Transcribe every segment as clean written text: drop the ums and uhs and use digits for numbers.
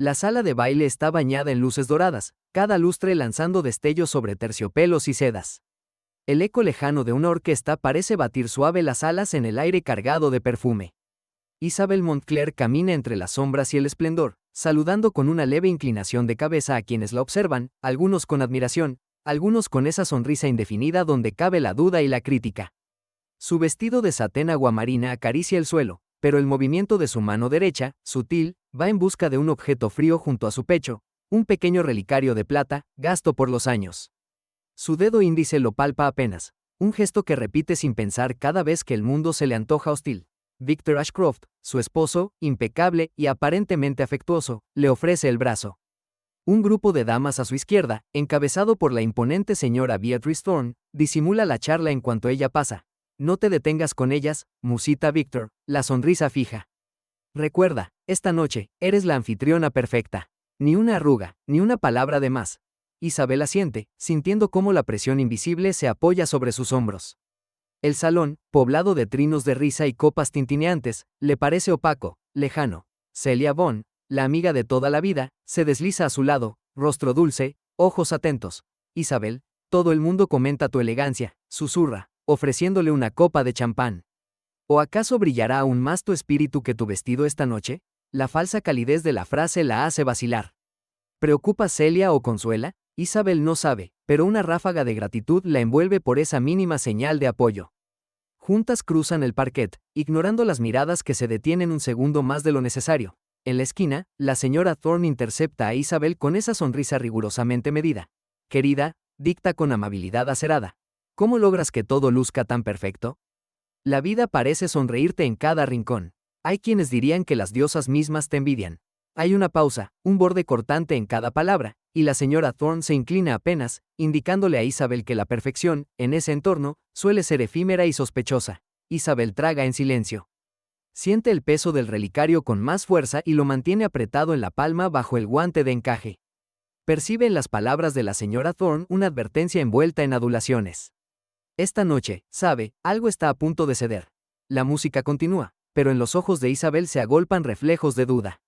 La sala de baile está bañada en luces doradas, cada lustre lanzando destellos sobre terciopelos y sedas. El eco lejano de una orquesta parece batir suave las alas en el aire cargado de perfume. Isabel Montclair camina entre las sombras y el esplendor, saludando con una leve inclinación de cabeza a quienes la observan, algunos con admiración, algunos con esa sonrisa indefinida donde cabe la duda y la crítica. Su vestido de satén aguamarina acaricia el suelo, pero el movimiento de su mano derecha, sutil, va en busca de un objeto frío junto a su pecho, un pequeño relicario de plata, gasto por los años. Su dedo índice lo palpa apenas, un gesto que repite sin pensar cada vez que el mundo se le antoja hostil. Victor Ashcroft, su esposo, impecable y aparentemente afectuoso, le ofrece el brazo. Un grupo de damas a su izquierda, encabezado por la imponente señora Beatrice Thorne, disimula la charla en cuanto ella pasa. No te detengas con ellas, musita Victor, la sonrisa fija. Recuerda, esta noche, eres la anfitriona perfecta. Ni una arruga, ni una palabra de más. Isabel asiente, sintiendo cómo la presión invisible se apoya sobre sus hombros. El salón, poblado de trinos de risa y copas tintineantes, le parece opaco, lejano. Celia Bond, la amiga de toda la vida, se desliza a su lado, rostro dulce, ojos atentos. Isabel, todo el mundo comenta tu elegancia, susurra, ofreciéndole una copa de champán. ¿O acaso brillará aún más tu espíritu que tu vestido esta noche? La falsa calidez de la frase la hace vacilar. ¿Preocupa Celia o consuela? Isabel no sabe, pero una ráfaga de gratitud la envuelve por esa mínima señal de apoyo. Juntas cruzan el parquet, ignorando las miradas que se detienen un segundo más de lo necesario. En la esquina, la señora Thorne intercepta a Isabel con esa sonrisa rigurosamente medida. Querida, dicta con amabilidad acerada. ¿Cómo logras que todo luzca tan perfecto? La vida parece sonreírte en cada rincón. Hay quienes dirían que las diosas mismas te envidian. Hay una pausa, un borde cortante en cada palabra, y la señora Thorne se inclina apenas, indicándole a Isabel que la perfección, en ese entorno, suele ser efímera y sospechosa. Isabel traga en silencio. Siente el peso del relicario con más fuerza y lo mantiene apretado en la palma bajo el guante de encaje. Percibe en las palabras de la señora Thorne una advertencia envuelta en adulaciones. Esta noche, sabe, algo está a punto de ceder. La música continúa, pero en los ojos de Isabel se agolpan reflejos de duda.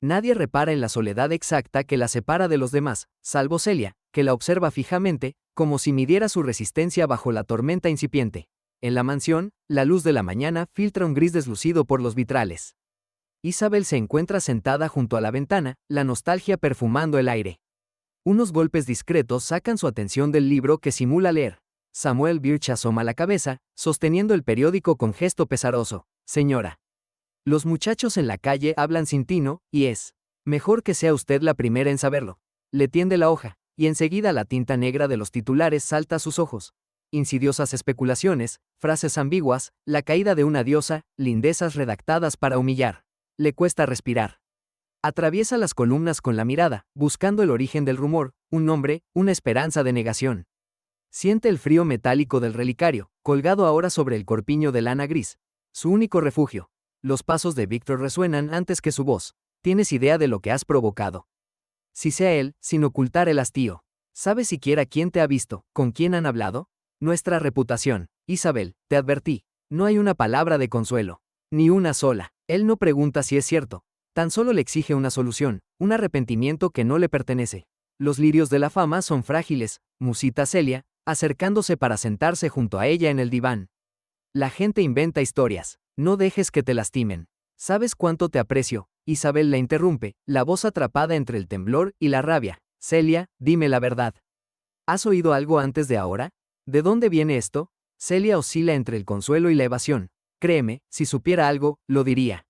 Nadie repara en la soledad exacta que la separa de los demás, salvo Celia, que la observa fijamente, como si midiera su resistencia bajo la tormenta incipiente. En la mansión, la luz de la mañana filtra un gris deslucido por los vitrales. Isabel se encuentra sentada junto a la ventana, la nostalgia perfumando el aire. Unos golpes discretos sacan su atención del libro que simula leer. Samuel Birch asoma la cabeza, sosteniendo el periódico con gesto pesaroso. Señora. Los muchachos en la calle hablan sin tino, y es mejor que sea usted la primera en saberlo. Le tiende la hoja, y enseguida la tinta negra de los titulares salta a sus ojos. Insidiosas especulaciones, frases ambiguas, la caída de una diosa, lindezas redactadas para humillar. Le cuesta respirar. Atraviesa las columnas con la mirada, buscando el origen del rumor, un nombre, una esperanza de negación. Siente el frío metálico del relicario, colgado ahora sobre el corpiño de lana gris. Su único refugio. Los pasos de Víctor resuenan antes que su voz. ¿Tienes idea de lo que has provocado? Si sea él, sin ocultar el hastío. ¿Sabes siquiera quién te ha visto, con quién han hablado? Nuestra reputación. Isabel, te advertí. No hay una palabra de consuelo. Ni una sola. Él no pregunta si es cierto. Tan solo le exige una solución, un arrepentimiento que no le pertenece. Los lirios de la fama son frágiles, musita Celia, acercándose para sentarse junto a ella en el diván. La gente inventa historias. No dejes que te lastimen. ¿Sabes cuánto te aprecio? Isabel la interrumpe, la voz atrapada entre el temblor y la rabia. Celia, dime la verdad. ¿Has oído algo antes de ahora? ¿De dónde viene esto? Celia oscila entre el consuelo y la evasión. Créeme, si supiera algo, lo diría.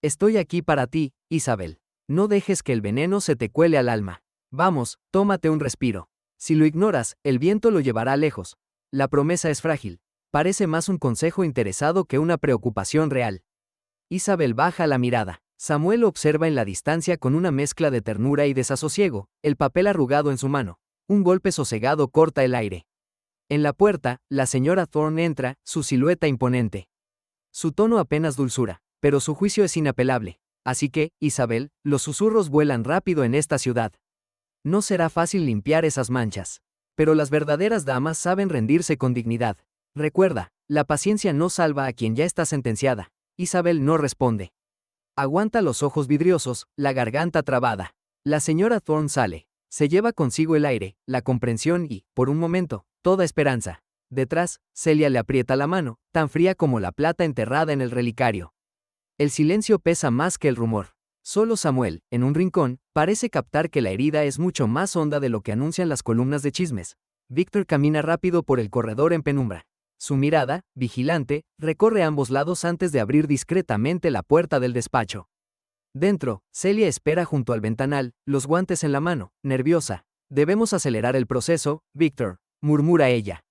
Estoy aquí para ti, Isabel. No dejes que el veneno se te cuele al alma. Vamos, tómate un respiro. Si lo ignoras, el viento lo llevará lejos. La promesa es frágil. Parece más un consejo interesado que una preocupación real. Isabel baja la mirada. Samuel observa en la distancia con una mezcla de ternura y desasosiego, el papel arrugado en su mano. Un golpe sosegado corta el aire. En la puerta, la señora Thorne entra, su silueta imponente. Su tono apenas dulzura, pero su juicio es inapelable. Así que, Isabel, los susurros vuelan rápido en esta ciudad. No será fácil limpiar esas manchas. Pero las verdaderas damas saben rendirse con dignidad. Recuerda, la paciencia no salva a quien ya está sentenciada. Isabel no responde. Aguanta los ojos vidriosos, la garganta trabada. La señora Thorne sale. Se lleva consigo el aire, la comprensión y, por un momento, toda esperanza. Detrás, Celia le aprieta la mano, tan fría como la plata enterrada en el relicario. El silencio pesa más que el rumor. Solo Samuel, en un rincón, parece captar que la herida es mucho más honda de lo que anuncian las columnas de chismes. Víctor camina rápido por el corredor en penumbra. Su mirada, vigilante, recorre ambos lados antes de abrir discretamente la puerta del despacho. Dentro, Celia espera junto al ventanal, los guantes en la mano, nerviosa. Debemos acelerar el proceso, Víctor, murmura ella.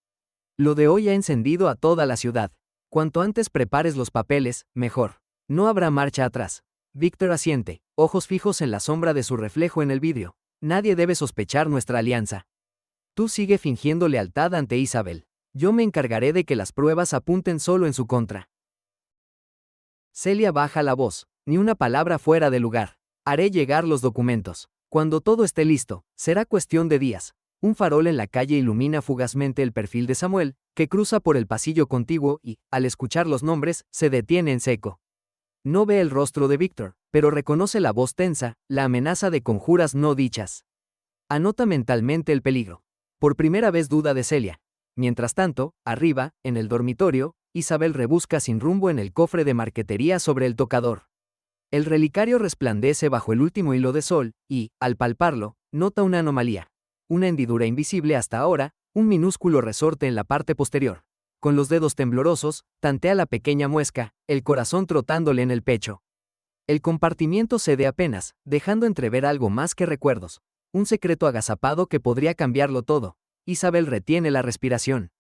Lo de hoy ha encendido a toda la ciudad. Cuanto antes prepares los papeles, mejor. No habrá marcha atrás. Víctor asiente, ojos fijos en la sombra de su reflejo en el vidrio. Nadie debe sospechar nuestra alianza. Tú sigue fingiendo lealtad ante Isabel. Yo me encargaré de que las pruebas apunten solo en su contra. Celia baja la voz, ni una palabra fuera de lugar. Haré llegar los documentos. Cuando todo esté listo, será cuestión de días. Un farol en la calle ilumina fugazmente el perfil de Samuel, que cruza por el pasillo contiguo y, al escuchar los nombres, se detiene en seco. No ve el rostro de Víctor, pero reconoce la voz tensa, la amenaza de conjuras no dichas. Anota mentalmente el peligro. Por primera vez duda de Celia. Mientras tanto, arriba, en el dormitorio, Isabel rebusca sin rumbo en el cofre de marquetería sobre el tocador. El relicario resplandece bajo el último hilo de sol, y, al palparlo, nota una anomalía. Una hendidura invisible hasta ahora, un minúsculo resorte en la parte posterior. Con los dedos temblorosos, tantea la pequeña muesca, el corazón trotándole en el pecho. El compartimiento cede apenas, dejando entrever algo más que recuerdos. Un secreto agazapado que podría cambiarlo todo. Isabel retiene la respiración.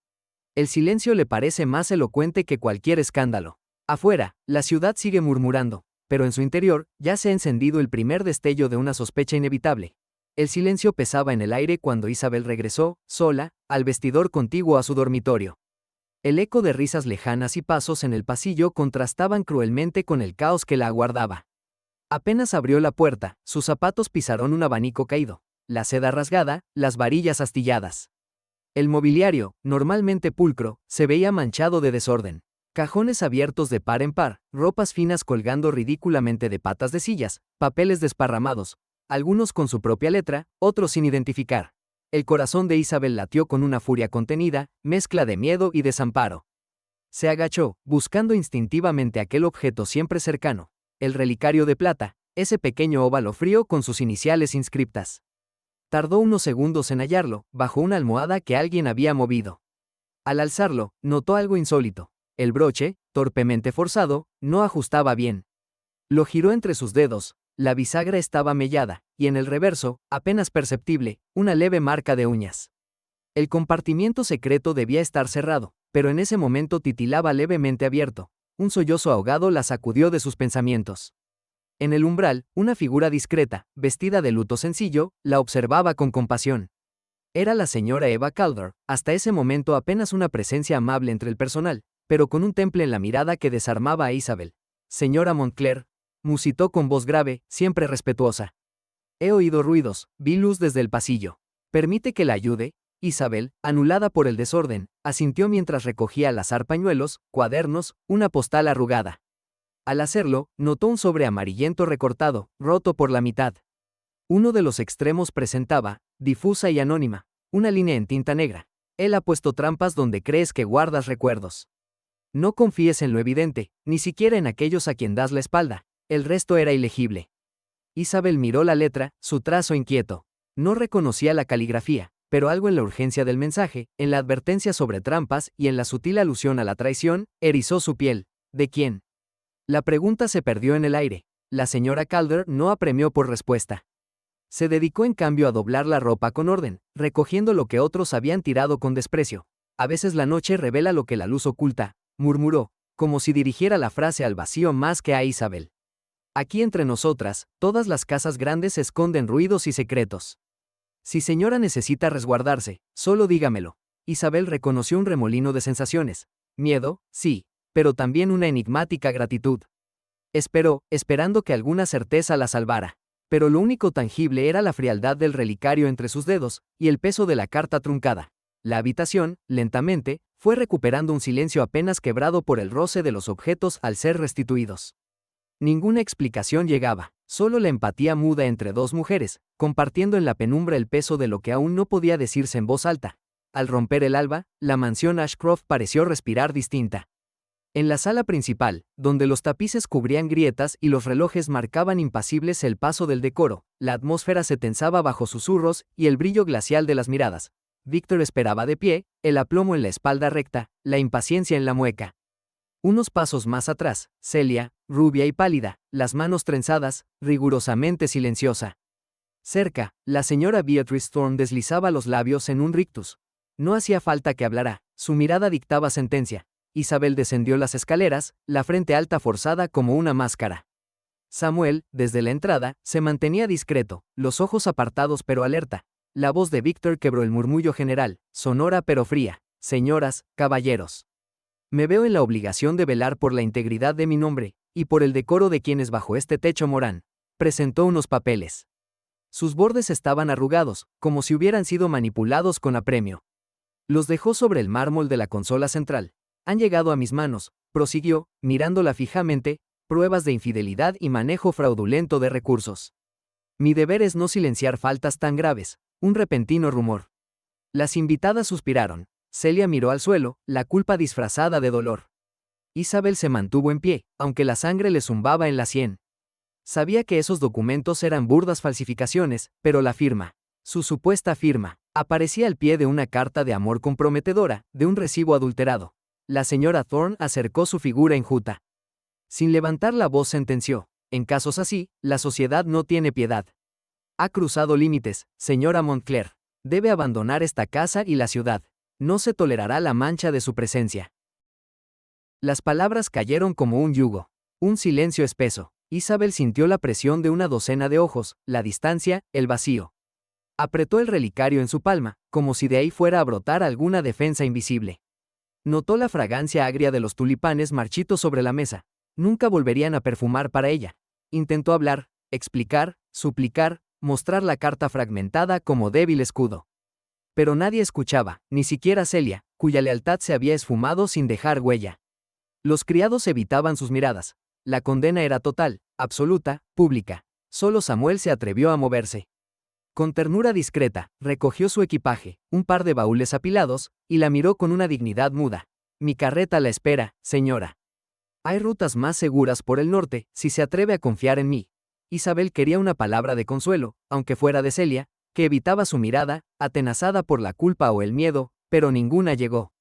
El silencio le parece más elocuente que cualquier escándalo. Afuera, la ciudad sigue murmurando, pero en su interior, ya se ha encendido el primer destello de una sospecha inevitable. El silencio pesaba en el aire cuando Isabel regresó, sola, al vestidor contiguo a su dormitorio. El eco de risas lejanas y pasos en el pasillo contrastaban cruelmente con el caos que la aguardaba. Apenas abrió la puerta, sus zapatos pisaron un abanico caído, la seda rasgada, las varillas astilladas. El mobiliario, normalmente pulcro, se veía manchado de desorden. Cajones abiertos de par en par, ropas finas colgando ridículamente de patas de sillas, papeles desparramados, algunos con su propia letra, otros sin identificar. El corazón de Isabel latió con una furia contenida, mezcla de miedo y desamparo. Se agachó, buscando instintivamente aquel objeto siempre cercano, el relicario de plata, ese pequeño óvalo frío con sus iniciales inscriptas. Tardó unos segundos en hallarlo, bajo una almohada que alguien había movido. Al alzarlo, notó algo insólito. El broche, torpemente forzado, no ajustaba bien. Lo giró entre sus dedos, la bisagra estaba mellada, y en el reverso, apenas perceptible, una leve marca de uñas. El compartimiento secreto debía estar cerrado, pero en ese momento titilaba levemente abierto. Un sollozo ahogado la sacudió de sus pensamientos. En el umbral, una figura discreta, vestida de luto sencillo, la observaba con compasión. Era la señora Eva Calder, hasta ese momento apenas una presencia amable entre el personal, pero con un temple en la mirada que desarmaba a Isabel. Señora Montclair, musitó con voz grave, siempre respetuosa. He oído ruidos, vi luz desde el pasillo. ¿Permite que la ayude? Isabel, anulada por el desorden, asintió mientras recogía al azar pañuelos, cuadernos, una postal arrugada. Al hacerlo, notó un sobre amarillento recortado, roto por la mitad. Uno de los extremos presentaba, difusa y anónima, una línea en tinta negra. Él ha puesto trampas donde crees que guardas recuerdos. No confíes en lo evidente, ni siquiera en aquellos a quien das la espalda. El resto era ilegible. Isabel miró la letra, su trazo inquieto. No reconocía la caligrafía, pero algo en la urgencia del mensaje, en la advertencia sobre trampas y en la sutil alusión a la traición, erizó su piel. ¿De quién? La pregunta se perdió en el aire. La señora Calder no apremió por respuesta. Se dedicó en cambio a doblar la ropa con orden, recogiendo lo que otros habían tirado con desprecio. A veces la noche revela lo que la luz oculta, murmuró, como si dirigiera la frase al vacío más que a Isabel. Aquí entre nosotras, todas las casas grandes esconden ruidos y secretos. Si señora necesita resguardarse, solo dígamelo. Isabel reconoció un remolino de sensaciones. Miedo, sí, pero también una enigmática gratitud. Esperó, esperando que alguna certeza la salvara. Pero lo único tangible era la frialdad del relicario entre sus dedos, y el peso de la carta truncada. La habitación, lentamente, fue recuperando un silencio apenas quebrado por el roce de los objetos al ser restituidos. Ninguna explicación llegaba, solo la empatía muda entre dos mujeres, compartiendo en la penumbra el peso de lo que aún no podía decirse en voz alta. Al romper el alba, la mansión Ashcroft pareció respirar distinta. En la sala principal, donde los tapices cubrían grietas y los relojes marcaban impasibles el paso del decoro, la atmósfera se tensaba bajo susurros y el brillo glacial de las miradas. Víctor esperaba de pie, el aplomo en la espalda recta, la impaciencia en la mueca. Unos pasos más atrás, Celia, rubia y pálida, las manos trenzadas, rigurosamente silenciosa. Cerca, la señora Beatrice Thorne deslizaba los labios en un rictus. No hacía falta que hablara, su mirada dictaba sentencia. Isabel descendió las escaleras, la frente alta forzada como una máscara. Samuel, desde la entrada, se mantenía discreto, los ojos apartados pero alerta. La voz de Víctor quebró el murmullo general, sonora pero fría. Señoras, caballeros. Me veo en la obligación de velar por la integridad de mi nombre, y por el decoro de quienes bajo este techo moran. Presentó unos papeles. Sus bordes estaban arrugados, como si hubieran sido manipulados con apremio. Los dejó sobre el mármol de la consola central. Han llegado a mis manos, prosiguió, mirándola fijamente, pruebas de infidelidad y manejo fraudulento de recursos. Mi deber es no silenciar faltas tan graves. Un repentino rumor. Las invitadas suspiraron. Celia miró al suelo, la culpa disfrazada de dolor. Isabel se mantuvo en pie, aunque la sangre le zumbaba en la sien. Sabía que esos documentos eran burdas falsificaciones, pero la firma, su supuesta firma, aparecía al pie de una carta de amor comprometedora, de un recibo adulterado. La señora Thorne acercó su figura enjuta. Sin levantar la voz sentenció: en casos así, la sociedad no tiene piedad. Ha cruzado límites, señora Montclair. Debe abandonar esta casa y la ciudad. No se tolerará la mancha de su presencia. Las palabras cayeron como un yugo. Un silencio espeso. Isabel sintió la presión de una docena de ojos, la distancia, el vacío. Apretó el relicario en su palma, como si de ahí fuera a brotar alguna defensa invisible. Notó la fragancia agria de los tulipanes marchitos sobre la mesa. Nunca volverían a perfumar para ella. Intentó hablar, explicar, suplicar, mostrar la carta fragmentada como débil escudo. Pero nadie escuchaba, ni siquiera Celia, cuya lealtad se había esfumado sin dejar huella. Los criados evitaban sus miradas. La condena era total, absoluta, pública. Solo Samuel se atrevió a moverse. Con ternura discreta, recogió su equipaje, un par de baúles apilados, y la miró con una dignidad muda. Mi carreta la espera, señora. Hay rutas más seguras por el norte, si se atreve a confiar en mí. Isabel quería una palabra de consuelo, aunque fuera de Celia, que evitaba su mirada, atenazada por la culpa o el miedo, pero ninguna llegó.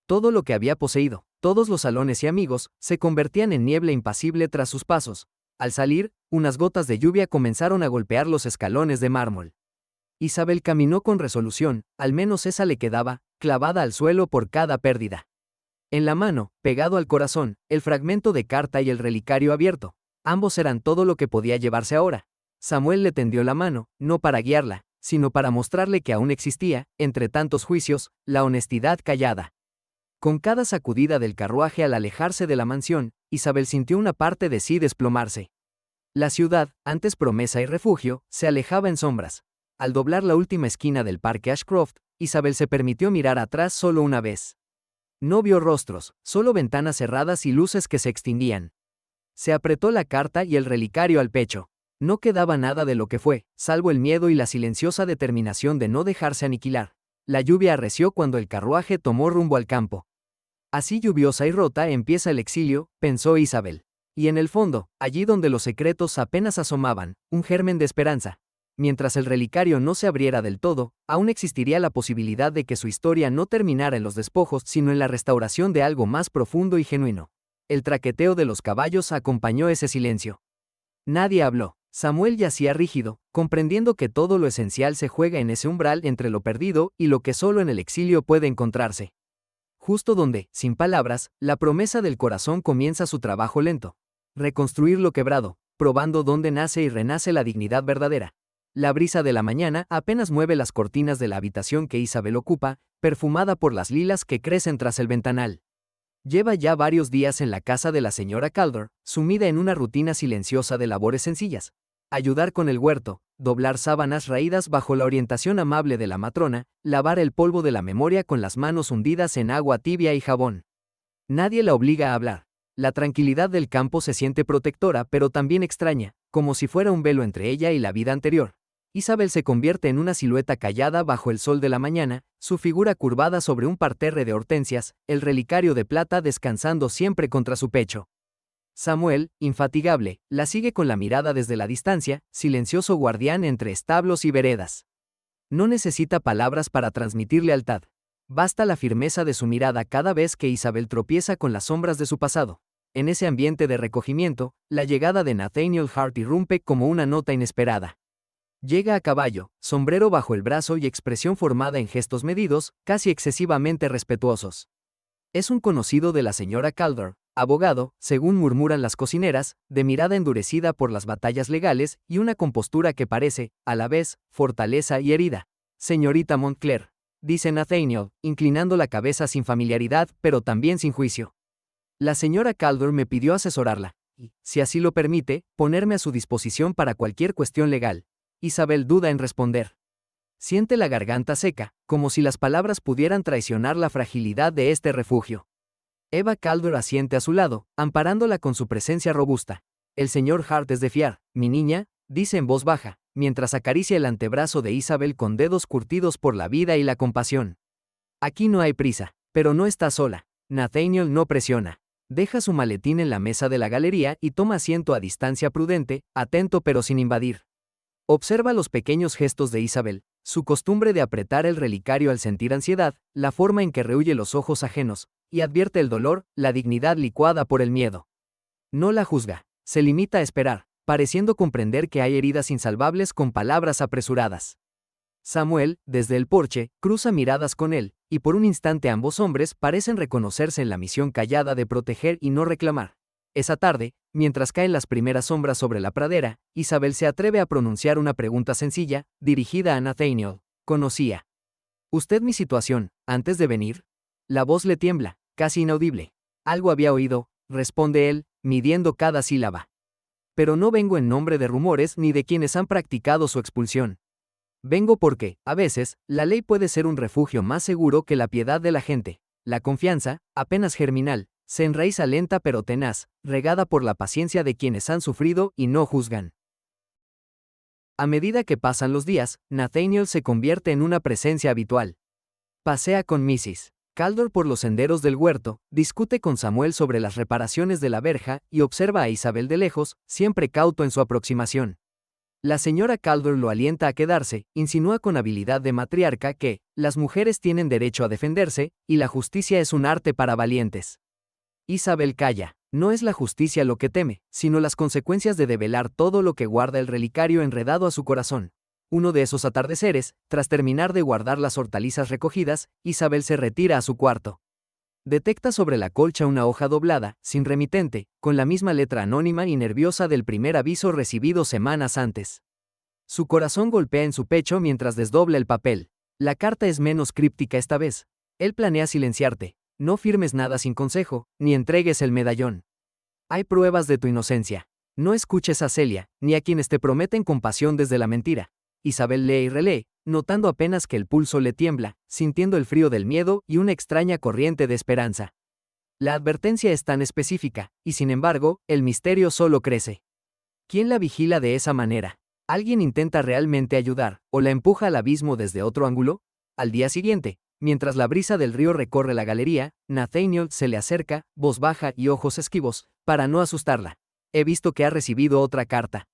Todo lo que había poseído, todos los salones y amigos, se convertían en niebla impasible tras sus pasos. Al salir, unas gotas de lluvia comenzaron a golpear los escalones de mármol. Isabel caminó con resolución, al menos esa le quedaba, clavada al suelo por cada pérdida. En la mano, pegado al corazón, el fragmento de carta y el relicario abierto. Ambos eran todo lo que podía llevarse ahora. Samuel le tendió la mano, no para guiarla, sino para mostrarle que aún existía, entre tantos juicios, la honestidad callada. Con cada sacudida del carruaje al alejarse de la mansión, Isabel sintió una parte de sí desplomarse. La ciudad, antes promesa y refugio, se alejaba en sombras. Al doblar la última esquina del parque Ashcroft, Isabel se permitió mirar atrás solo una vez. No vio rostros, solo ventanas cerradas y luces que se extinguían. Se apretó la carta y el relicario al pecho. No quedaba nada de lo que fue, salvo el miedo y la silenciosa determinación de no dejarse aniquilar. La lluvia arreció cuando el carruaje tomó rumbo al campo. Así lluviosa y rota empieza el exilio, pensó Isabel. Y en el fondo, allí donde los secretos apenas asomaban, un germen de esperanza. Mientras el relicario no se abriera del todo, aún existiría la posibilidad de que su historia no terminara en los despojos, sino en la restauración de algo más profundo y genuino. El traqueteo de los caballos acompañó ese silencio. Nadie habló. Samuel yacía rígido, comprendiendo que todo lo esencial se juega en ese umbral entre lo perdido y lo que solo en el exilio puede encontrarse. Justo donde, sin palabras, la promesa del corazón comienza su trabajo lento. Reconstruir lo quebrado, probando dónde nace y renace la dignidad verdadera. La brisa de la mañana apenas mueve las cortinas de la habitación que Isabel ocupa, perfumada por las lilas que crecen tras el ventanal. Lleva ya varios días en la casa de la señora Calder, sumida en una rutina silenciosa de labores sencillas. Ayudar con el huerto, doblar sábanas raídas bajo la orientación amable de la matrona, lavar el polvo de la memoria con las manos hundidas en agua tibia y jabón. Nadie la obliga a hablar. La tranquilidad del campo se siente protectora pero también extraña, como si fuera un velo entre ella y la vida anterior. Isabel se convierte en una silueta callada bajo el sol de la mañana, su figura curvada sobre un parterre de hortensias, el relicario de plata descansando siempre contra su pecho. Samuel, infatigable, la sigue con la mirada desde la distancia, silencioso guardián entre establos y veredas. No necesita palabras para transmitir lealtad. Basta la firmeza de su mirada cada vez que Isabel tropieza con las sombras de su pasado. En ese ambiente de recogimiento, la llegada de Nathaniel Hart irrumpe como una nota inesperada. Llega a caballo, sombrero bajo el brazo y expresión formada en gestos medidos, casi excesivamente respetuosos. Es un conocido de la señora Calder, abogado, según murmuran las cocineras, de mirada endurecida por las batallas legales y una compostura que parece, a la vez, fortaleza y herida. Señorita Montclair, dice Nathaniel, inclinando la cabeza sin familiaridad, pero también sin juicio. La señora Calder me pidió asesorarla, y, si así lo permite, ponerme a su disposición para cualquier cuestión legal. Isabel duda en responder. Siente la garganta seca, como si las palabras pudieran traicionar la fragilidad de este refugio. Eva Calder asiente a su lado, amparándola con su presencia robusta. El señor Hart es de fiar, mi niña, dice en voz baja, mientras acaricia el antebrazo de Isabel con dedos curtidos por la vida y la compasión. Aquí no hay prisa, pero no está sola. Nathaniel no presiona. Deja su maletín en la mesa de la galería y toma asiento a distancia prudente, atento pero sin invadir. Observa los pequeños gestos de Isabel, su costumbre de apretar el relicario al sentir ansiedad, la forma en que rehúye los ojos ajenos, y advierte el dolor, la dignidad licuada por el miedo. No la juzga, se limita a esperar, pareciendo comprender que hay heridas insalvables con palabras apresuradas. Samuel, desde el porche, cruza miradas con él, y por un instante ambos hombres parecen reconocerse en la misión callada de proteger y no reclamar. Esa tarde, mientras caen las primeras sombras sobre la pradera, Isabel se atreve a pronunciar una pregunta sencilla, dirigida a Nathaniel. ¿Conocía usted mi situación, antes de venir? La voz le tiembla, casi inaudible. Algo había oído, responde él, midiendo cada sílaba. Pero no vengo en nombre de rumores ni de quienes han practicado su expulsión. Vengo porque, a veces, la ley puede ser un refugio más seguro que la piedad de la gente. La confianza, apenas germinal, se enraiza lenta pero tenaz, regada por la paciencia de quienes han sufrido y no juzgan. A medida que pasan los días, Nathaniel se convierte en una presencia habitual. Pasea con Mrs. Calder por los senderos del huerto, discute con Samuel sobre las reparaciones de la verja y observa a Isabel de lejos, siempre cauto en su aproximación. La señora Calder lo alienta a quedarse, insinúa con habilidad de matriarca que las mujeres tienen derecho a defenderse y la justicia es un arte para valientes. Isabel calla. No es la justicia lo que teme, sino las consecuencias de develar todo lo que guarda el relicario enredado a su corazón. Uno de esos atardeceres, tras terminar de guardar las hortalizas recogidas, Isabel se retira a su cuarto. Detecta sobre la colcha una hoja doblada, sin remitente, con la misma letra anónima y nerviosa del primer aviso recibido semanas antes. Su corazón golpea en su pecho mientras desdobla el papel. La carta es menos críptica esta vez. Él planea silenciarte. No firmes nada sin consejo, ni entregues el medallón. Hay pruebas de tu inocencia. No escuches a Celia, ni a quienes te prometen compasión desde la mentira. Isabel lee y relee, notando apenas que el pulso le tiembla, sintiendo el frío del miedo y una extraña corriente de esperanza. La advertencia es tan específica, y sin embargo, el misterio solo crece. ¿Quién la vigila de esa manera? ¿Alguien intenta realmente ayudar, o la empuja al abismo desde otro ángulo? Al día siguiente, mientras la brisa del río recorre la galería, Nathaniel se le acerca, voz baja y ojos esquivos, para no asustarla. He visto que ha recibido otra carta.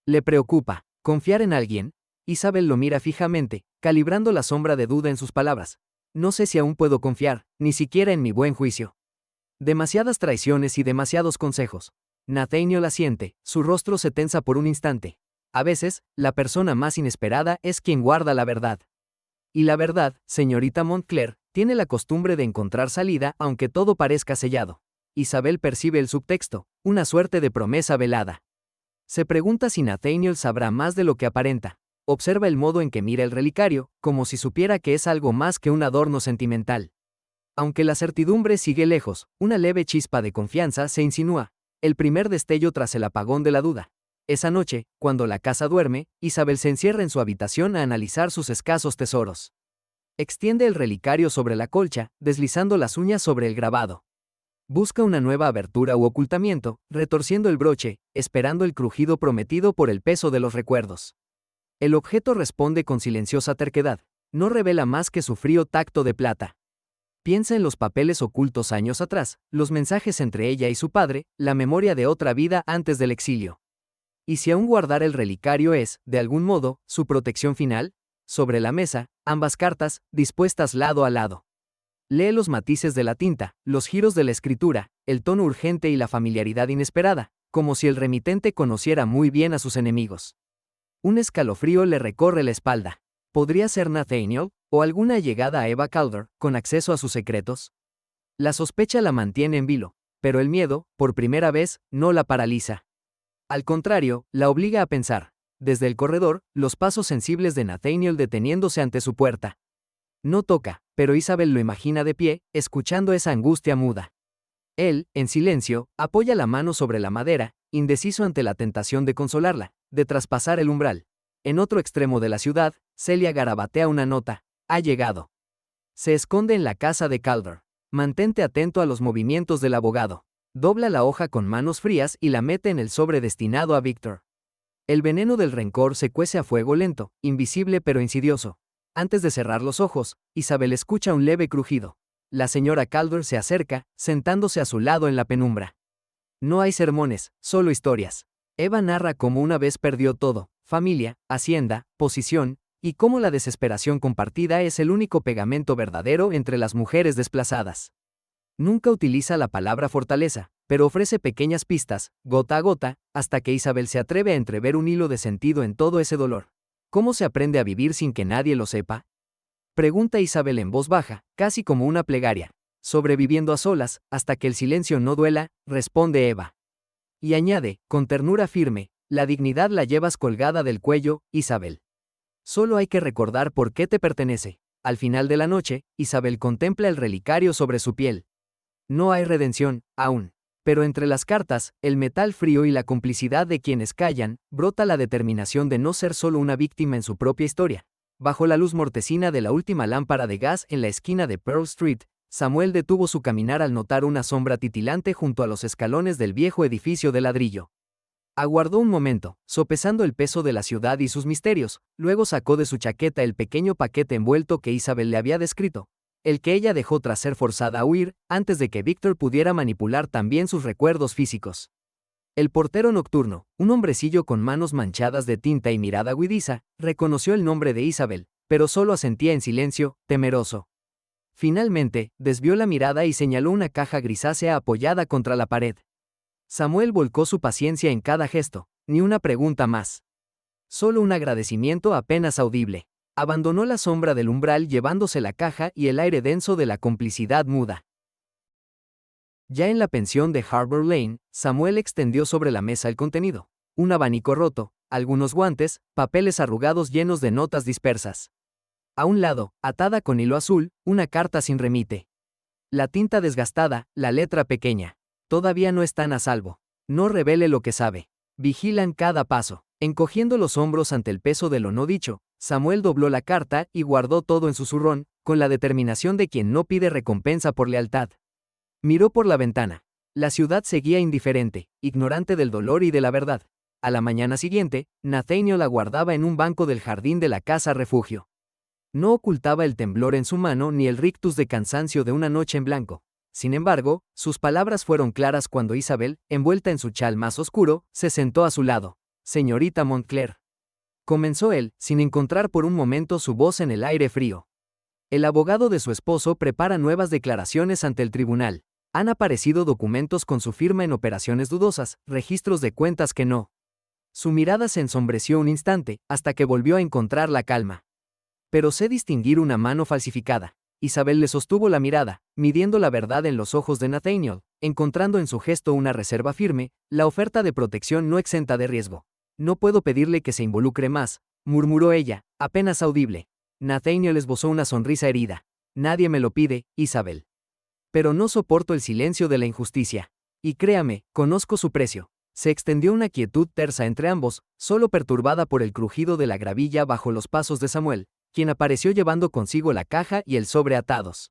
Le preocupa confiar en alguien. Isabel lo mira fijamente, calibrando la sombra de duda en sus palabras. No sé si aún puedo confiar, ni siquiera en mi buen juicio. Demasiadas traiciones y demasiados consejos. Nathaniel asiente, su rostro se tensa por un instante. A veces, la persona más inesperada es quien guarda la verdad. Y la verdad, señorita Montclair, tiene la costumbre de encontrar salida aunque todo parezca sellado. Isabel percibe el subtexto, una suerte de promesa velada. Se pregunta si Nathaniel sabrá más de lo que aparenta. Observa el modo en que mira el relicario, como si supiera que es algo más que un adorno sentimental. Aunque la certidumbre sigue lejos, una leve chispa de confianza se insinúa, el primer destello tras el apagón de la duda. Esa noche, cuando la casa duerme, Isabel se encierra en su habitación a analizar sus escasos tesoros. Extiende el relicario sobre la colcha, deslizando las uñas sobre el grabado. Busca una nueva abertura u ocultamiento, retorciendo el broche, esperando el crujido prometido por el peso de los recuerdos. El objeto responde con silenciosa terquedad. No revela más que su frío tacto de plata. Piensa en los papeles ocultos años atrás, los mensajes entre ella y su padre, la memoria de otra vida antes del exilio. Y si aún guardar el relicario es, de algún modo, su protección final, sobre la mesa, ambas cartas, dispuestas lado a lado. Lee los matices de la tinta, los giros de la escritura, el tono urgente y la familiaridad inesperada, como si el remitente conociera muy bien a sus enemigos. Un escalofrío le recorre la espalda. ¿Podría ser Nathaniel, o alguna allegada a Eva Calder, con acceso a sus secretos? La sospecha la mantiene en vilo, pero el miedo, por primera vez, no la paraliza. Al contrario, la obliga a pensar. Desde el corredor, los pasos sensibles de Nathaniel deteniéndose ante su puerta. No toca, pero Isabel lo imagina de pie, escuchando esa angustia muda. Él, en silencio, apoya la mano sobre la madera, indeciso ante la tentación de consolarla, de traspasar el umbral. En otro extremo de la ciudad, Celia garabatea una nota. Ha llegado. Se esconde en la casa de Calder. Mantente atento a los movimientos del abogado. Dobla la hoja con manos frías y la mete en el sobre destinado a Victor. El veneno del rencor se cuece a fuego lento, invisible pero insidioso. Antes de cerrar los ojos, Isabel escucha un leve crujido. La señora Calder se acerca, sentándose a su lado en la penumbra. No hay sermones, solo historias. Eva narra cómo una vez perdió todo, familia, hacienda, posición, y cómo la desesperación compartida es el único pegamento verdadero entre las mujeres desplazadas. Nunca utiliza la palabra fortaleza, pero ofrece pequeñas pistas, gota a gota, hasta que Isabel se atreve a entrever un hilo de sentido en todo ese dolor. ¿Cómo se aprende a vivir sin que nadie lo sepa? Pregunta Isabel en voz baja, casi como una plegaria. Sobreviviendo a solas, hasta que el silencio no duela, responde Eva. Y añade, con ternura firme, la dignidad la llevas colgada del cuello, Isabel. Solo hay que recordar por qué te pertenece. Al final de la noche, Isabel contempla el relicario sobre su piel. No hay redención, aún. Pero entre las cartas, el metal frío y la complicidad de quienes callan, brota la determinación de no ser solo una víctima en su propia historia. Bajo la luz mortecina de la última lámpara de gas en la esquina de Pearl Street, Samuel detuvo su caminar al notar una sombra titilante junto a los escalones del viejo edificio de ladrillo. Aguardó un momento, sopesando el peso de la ciudad y sus misterios, luego sacó de su chaqueta el pequeño paquete envuelto que Isabel le había descrito. El que ella dejó tras ser forzada a huir, antes de que Victor pudiera manipular también sus recuerdos físicos. El portero nocturno, un hombrecillo con manos manchadas de tinta y mirada agudiza, reconoció el nombre de Isabel, pero solo asentía en silencio, temeroso. Finalmente, desvió la mirada y señaló una caja grisácea apoyada contra la pared. Samuel volcó su paciencia en cada gesto, ni una pregunta más. Solo un agradecimiento apenas audible. Abandonó la sombra del umbral llevándose la caja y el aire denso de la complicidad muda. Ya en la pensión de Harbour Lane, Samuel extendió sobre la mesa el contenido. Un abanico roto, algunos guantes, papeles arrugados llenos de notas dispersas. A un lado, atada con hilo azul, una carta sin remite. La tinta desgastada, la letra pequeña. Todavía no están a salvo. No revele lo que sabe. Vigilan cada paso. Encogiendo los hombros ante el peso de lo no dicho, Samuel dobló la carta y guardó todo en su zurrón, con la determinación de quien no pide recompensa por lealtad. Miró por la ventana. La ciudad seguía indiferente, ignorante del dolor y de la verdad. A la mañana siguiente, Nathaniel aguardaba en un banco del jardín de la casa refugio. No ocultaba el temblor en su mano ni el rictus de cansancio de una noche en blanco. Sin embargo, sus palabras fueron claras cuando Isabel, envuelta en su chal más oscuro, se sentó a su lado. «Señorita Montclair», comenzó él, sin encontrar por un momento su voz en el aire frío. El abogado de su esposo prepara nuevas declaraciones ante el tribunal. Han aparecido documentos con su firma en operaciones dudosas, registros de cuentas que no. Su mirada se ensombreció un instante, hasta que volvió a encontrar la calma. Pero sé distinguir una mano falsificada. Isabel le sostuvo la mirada, midiendo la verdad en los ojos de Nathaniel, encontrando en su gesto una reserva firme, la oferta de protección no exenta de riesgo. «No puedo pedirle que se involucre más», murmuró ella, apenas audible. Nathaniel esbozó una sonrisa herida. «Nadie me lo pide, Isabel. Pero no soporto el silencio de la injusticia. Y créame, conozco su precio». Se extendió una quietud tersa entre ambos, solo perturbada por el crujido de la gravilla bajo los pasos de Samuel, quien apareció llevando consigo la caja y el sobre atados.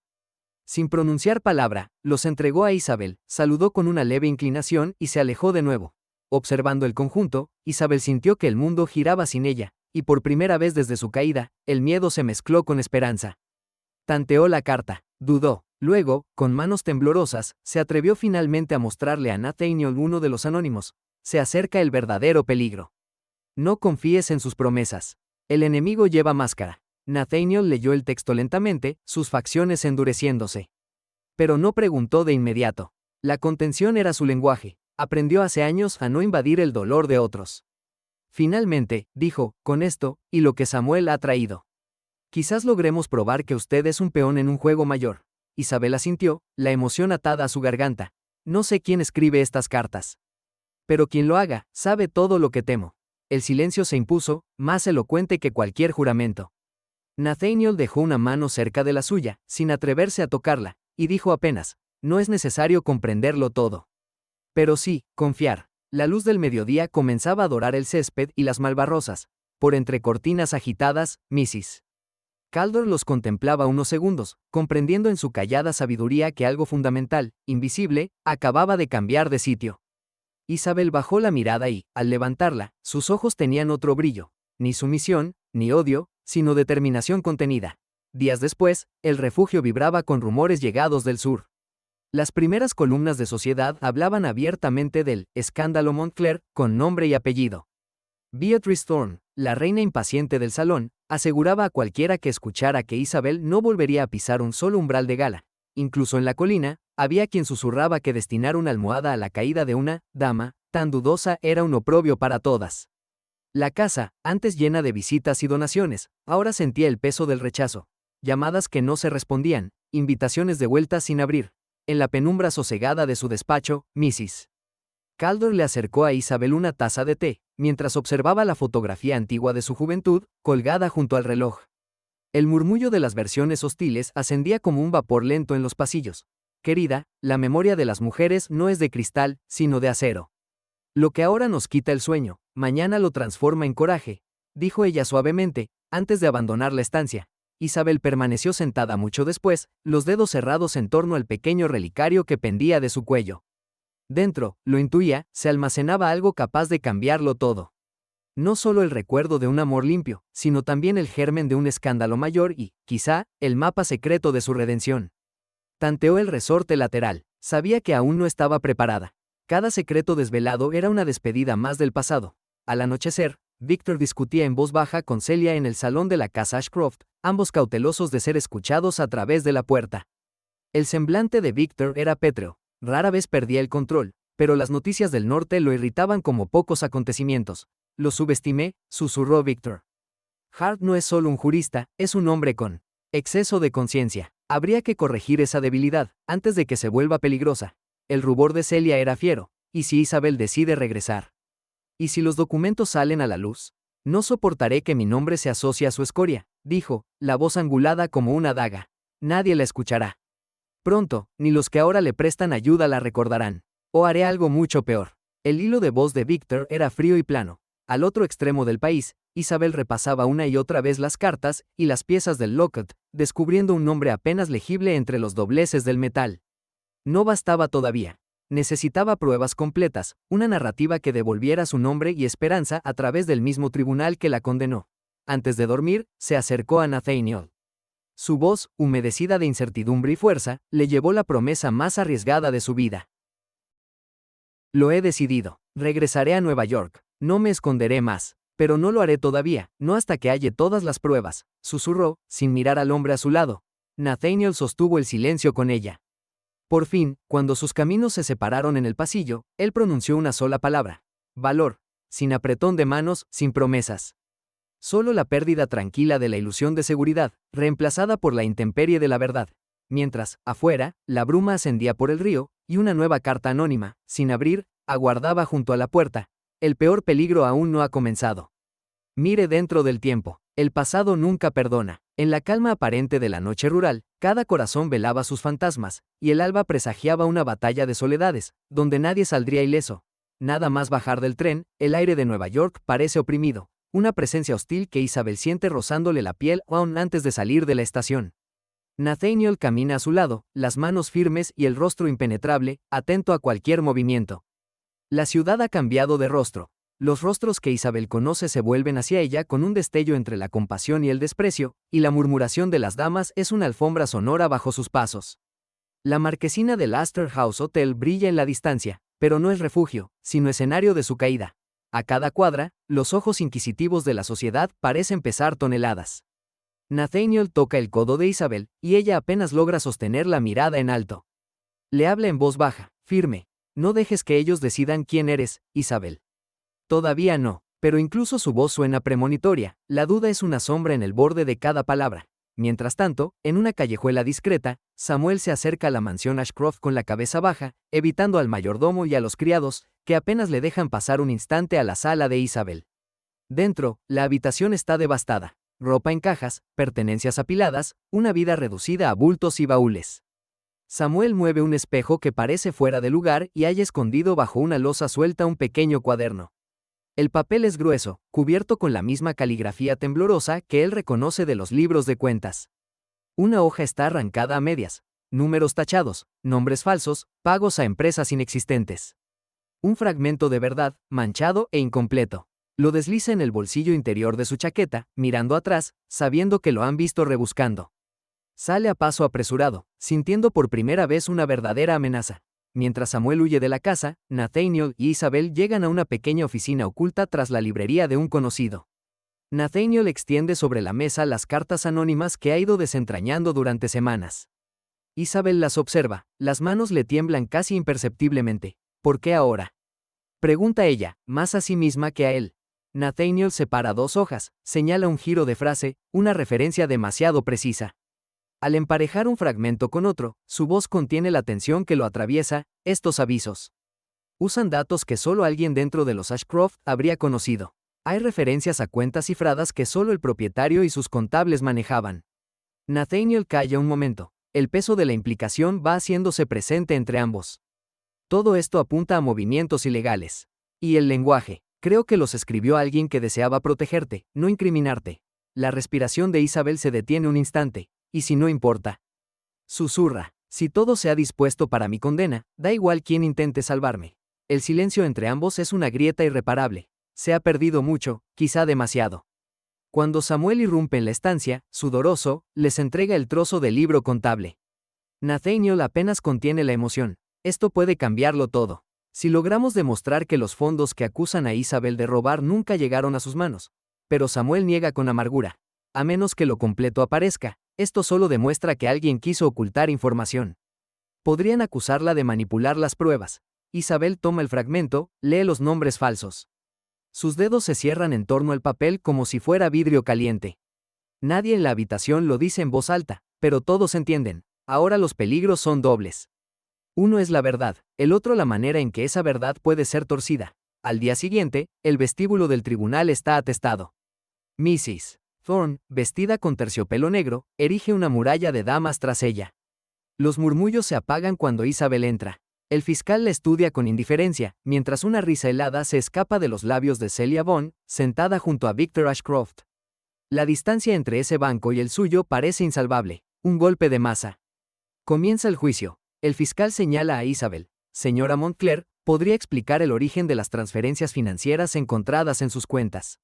Sin pronunciar palabra, los entregó a Isabel, saludó con una leve inclinación y se alejó de nuevo. Observando el conjunto, Isabel sintió que el mundo giraba sin ella, y por primera vez desde su caída, el miedo se mezcló con esperanza. Tanteó la carta, dudó, luego, con manos temblorosas, se atrevió finalmente a mostrarle a Nathaniel uno de los anónimos. Se acerca el verdadero peligro. No confíes en sus promesas. El enemigo lleva máscara. Nathaniel leyó el texto lentamente, sus facciones endureciéndose. Pero no preguntó de inmediato. La contención era su lenguaje. Aprendió hace años a no invadir el dolor de otros. Finalmente, dijo, con esto, y lo que Samuel ha traído. Quizás logremos probar que usted es un peón en un juego mayor. Isabel asintió, la emoción atada a su garganta. No sé quién escribe estas cartas. Pero quien lo haga, sabe todo lo que temo. El silencio se impuso, más elocuente que cualquier juramento. Nathaniel dejó una mano cerca de la suya, sin atreverse a tocarla, y dijo apenas, no es necesario comprenderlo todo. Pero sí, confiar. La luz del mediodía comenzaba a dorar el césped y las malvarrosas. Por entre cortinas agitadas, Mrs. Caldor los contemplaba unos segundos, comprendiendo en su callada sabiduría que algo fundamental, invisible, acababa de cambiar de sitio. Isabel bajó la mirada y, al levantarla, sus ojos tenían otro brillo. Ni sumisión, ni odio, sino determinación contenida. Días después, el refugio vibraba con rumores llegados del sur. Las primeras columnas de Sociedad hablaban abiertamente del escándalo Montclair, con nombre y apellido. Beatrice Thorne, la reina impaciente del salón, aseguraba a cualquiera que escuchara que Isabel no volvería a pisar un solo umbral de gala. Incluso en la colina, había quien susurraba que destinar una almohada a la caída de una dama tan dudosa era un oprobio para todas. La casa, antes llena de visitas y donaciones, ahora sentía el peso del rechazo. Llamadas que no se respondían, invitaciones de vuelta sin abrir. En la penumbra sosegada de su despacho, Mrs. Caldor le acercó a Isabel una taza de té, mientras observaba la fotografía antigua de su juventud, colgada junto al reloj. El murmullo de las versiones hostiles ascendía como un vapor lento en los pasillos. Querida, la memoria de las mujeres no es de cristal, sino de acero. Lo que ahora nos quita el sueño, mañana lo transforma en coraje, dijo ella suavemente, antes de abandonar la estancia. Isabel permaneció sentada mucho después, los dedos cerrados en torno al pequeño relicario que pendía de su cuello. Dentro, lo intuía, se almacenaba algo capaz de cambiarlo todo. No solo el recuerdo de un amor limpio, sino también el germen de un escándalo mayor y, quizá, el mapa secreto de su redención. Tanteó el resorte lateral, sabía que aún no estaba preparada. Cada secreto desvelado era una despedida más del pasado. Al anochecer, Victor discutía en voz baja con Celia en el salón de la casa Ashcroft, ambos cautelosos de ser escuchados a través de la puerta. El semblante de Victor era pétreo, rara vez perdía el control, pero las noticias del norte lo irritaban como pocos acontecimientos. Lo subestimé, susurró Victor. Hart no es solo un jurista, es un hombre con exceso de conciencia. Habría que corregir esa debilidad, antes de que se vuelva peligrosa. El rubor de Celia era fiero. ¿Y si Isabel decide regresar? ¿Y si los documentos salen a la luz? No soportaré que mi nombre se asocie a su escoria, dijo, la voz angulada como una daga. Nadie la escuchará. Pronto, ni los que ahora le prestan ayuda la recordarán. O haré algo mucho peor. El hilo de voz de Victor era frío y plano. Al otro extremo del país, Isabel repasaba una y otra vez las cartas y las piezas del locket, descubriendo un nombre apenas legible entre los dobleces del metal. No bastaba todavía. Necesitaba pruebas completas, una narrativa que devolviera su nombre y esperanza a través del mismo tribunal que la condenó. Antes de dormir, se acercó a Nathaniel. Su voz, humedecida de incertidumbre y fuerza, le llevó la promesa más arriesgada de su vida. Lo he decidido. Regresaré a Nueva York. No me esconderé más. Pero no lo haré todavía, no hasta que halle todas las pruebas, susurró, sin mirar al hombre a su lado. Nathaniel sostuvo el silencio con ella. Por fin, cuando sus caminos se separaron en el pasillo, él pronunció una sola palabra. Valor. Sin apretón de manos, sin promesas. Solo la pérdida tranquila de la ilusión de seguridad, reemplazada por la intemperie de la verdad. Mientras, afuera, la bruma ascendía por el río, y una nueva carta anónima, sin abrir, aguardaba junto a la puerta. El peor peligro aún no ha comenzado. Mire dentro del tiempo. El pasado nunca perdona. En la calma aparente de la noche rural, cada corazón velaba sus fantasmas, y el alba presagiaba una batalla de soledades, donde nadie saldría ileso. Nada más bajar del tren, el aire de Nueva York parece oprimido, una presencia hostil que Isabel siente rozándole la piel aún antes de salir de la estación. Nathaniel camina a su lado, las manos firmes y el rostro impenetrable, atento a cualquier movimiento. La ciudad ha cambiado de rostro. Los rostros que Isabel conoce se vuelven hacia ella con un destello entre la compasión y el desprecio, y la murmuración de las damas es una alfombra sonora bajo sus pasos. La marquesina del Astor House Hotel brilla en la distancia, pero no es refugio, sino escenario de su caída. A cada cuadra, los ojos inquisitivos de la sociedad parecen pesar toneladas. Nathaniel toca el codo de Isabel, y ella apenas logra sostener la mirada en alto. Le habla en voz baja, firme. No dejes que ellos decidan quién eres, Isabel. Todavía no, pero incluso su voz suena premonitoria, la duda es una sombra en el borde de cada palabra. Mientras tanto, en una callejuela discreta, Samuel se acerca a la mansión Ashcroft con la cabeza baja, evitando al mayordomo y a los criados, que apenas le dejan pasar un instante a la sala de Isabel. Dentro, la habitación está devastada. Ropa en cajas, pertenencias apiladas, una vida reducida a bultos y baúles. Samuel mueve un espejo que parece fuera de lugar y halla escondido bajo una losa suelta un pequeño cuaderno. El papel es grueso, cubierto con la misma caligrafía temblorosa que él reconoce de los libros de cuentas. Una hoja está arrancada a medias, números tachados, nombres falsos, pagos a empresas inexistentes. Un fragmento de verdad, manchado e incompleto. Lo desliza en el bolsillo interior de su chaqueta, mirando atrás, sabiendo que lo han visto rebuscando. Sale a paso apresurado, sintiendo por primera vez una verdadera amenaza. Mientras Samuel huye de la casa, Nathaniel y Isabel llegan a una pequeña oficina oculta tras la librería de un conocido. Nathaniel extiende sobre la mesa las cartas anónimas que ha ido desentrañando durante semanas. Isabel las observa, las manos le tiemblan casi imperceptiblemente. ¿Por qué ahora?, pregunta ella, más a sí misma que a él. Nathaniel separa dos hojas, señala un giro de frase, una referencia demasiado precisa. Al emparejar un fragmento con otro, su voz contiene la tensión que lo atraviesa. Estos avisos usan datos que solo alguien dentro de los Ashcroft habría conocido. Hay referencias a cuentas cifradas que solo el propietario y sus contables manejaban. Nathaniel calla un momento. El peso de la implicación va haciéndose presente entre ambos. Todo esto apunta a movimientos ilegales. Y el lenguaje. Creo que los escribió alguien que deseaba protegerte, no incriminarte. La respiración de Isabel se detiene un instante. ¿Y si no importa?, susurra. Si todo se ha dispuesto para mi condena, da igual quién intente salvarme. El silencio entre ambos es una grieta irreparable. Se ha perdido mucho, quizá demasiado. Cuando Samuel irrumpe en la estancia, sudoroso, les entrega el trozo de libro contable. Nathaniel apenas contiene la emoción. Esto puede cambiarlo todo. Si logramos demostrar que los fondos que acusan a Isabel de robar nunca llegaron a sus manos. Pero Samuel niega con amargura. A menos que lo completo aparezca, esto solo demuestra que alguien quiso ocultar información. Podrían acusarla de manipular las pruebas. Isabel toma el fragmento, lee los nombres falsos. Sus dedos se cierran en torno al papel como si fuera vidrio caliente. Nadie en la habitación lo dice en voz alta, pero todos entienden. Ahora los peligros son dobles. Uno es la verdad, el otro la manera en que esa verdad puede ser torcida. Al día siguiente, el vestíbulo del tribunal está atestado. Mrs. Thorne, vestida con terciopelo negro, erige una muralla de damas tras ella. Los murmullos se apagan cuando Isabel entra. El fiscal la estudia con indiferencia, mientras una risa helada se escapa de los labios de Celia Bond, sentada junto a Victor Ashcroft. La distancia entre ese banco y el suyo parece insalvable, un golpe de masa. Comienza el juicio. El fiscal señala a Isabel. Señora Montclair, ¿podría explicar el origen de las transferencias financieras encontradas en sus cuentas?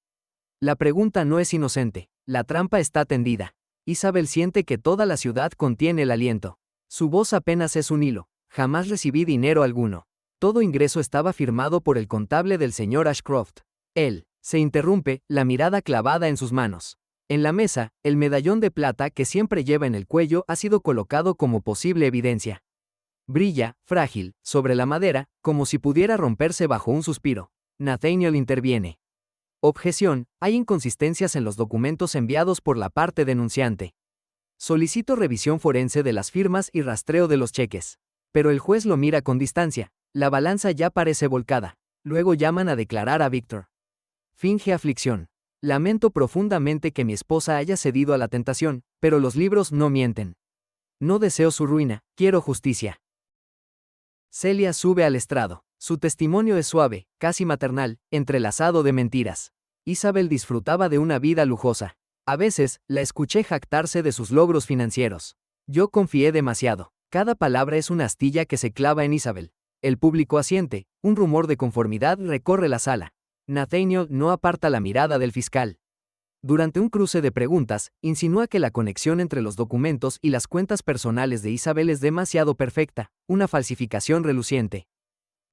La pregunta no es inocente. La trampa está tendida. Isabel siente que toda la ciudad contiene el aliento. Su voz apenas es un hilo. Jamás recibí dinero alguno. Todo ingreso estaba firmado por el contable del señor Ashcroft. Él se interrumpe, la mirada clavada en sus manos. En la mesa, el medallón de plata que siempre lleva en el cuello ha sido colocado como posible evidencia. Brilla, frágil, sobre la madera, como si pudiera romperse bajo un suspiro. Nathaniel interviene. Objeción, hay inconsistencias en los documentos enviados por la parte denunciante. Solicito revisión forense de las firmas y rastreo de los cheques. Pero el juez lo mira con distancia. La balanza ya parece volcada. Luego llaman a declarar a Victor. Finge aflicción. Lamento profundamente que mi esposa haya cedido a la tentación, pero los libros no mienten. No deseo su ruina, quiero justicia. Celia sube al estrado. Su testimonio es suave, casi maternal, entrelazado de mentiras. Isabel disfrutaba de una vida lujosa. A veces, la escuché jactarse de sus logros financieros. Yo confié demasiado. Cada palabra es una astilla que se clava en Isabel. El público asiente, un rumor de conformidad recorre la sala. Nathaniel no aparta la mirada del fiscal. Durante un cruce de preguntas, insinúa que la conexión entre los documentos y las cuentas personales de Isabel es demasiado perfecta, una falsificación reluciente.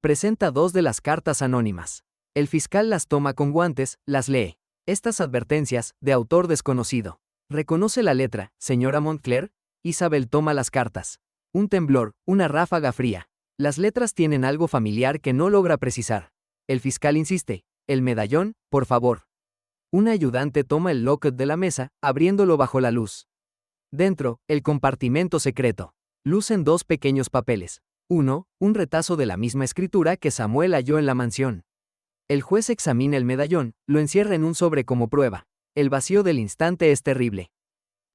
Presenta 2 de las cartas anónimas. El fiscal las toma con guantes, las lee. Estas advertencias, de autor desconocido. ¿Reconoce la letra, señora Montclair? Isabel toma las cartas. Un temblor, una ráfaga fría. Las letras tienen algo familiar que no logra precisar. El fiscal insiste. El medallón, por favor. Un ayudante toma el locket de la mesa, abriéndolo bajo la luz. Dentro, el compartimento secreto. Lucen 2 pequeños papeles. Uno, un retazo de la misma escritura que Samuel halló en la mansión. El juez examina el medallón, lo encierra en un sobre como prueba. El vacío del instante es terrible.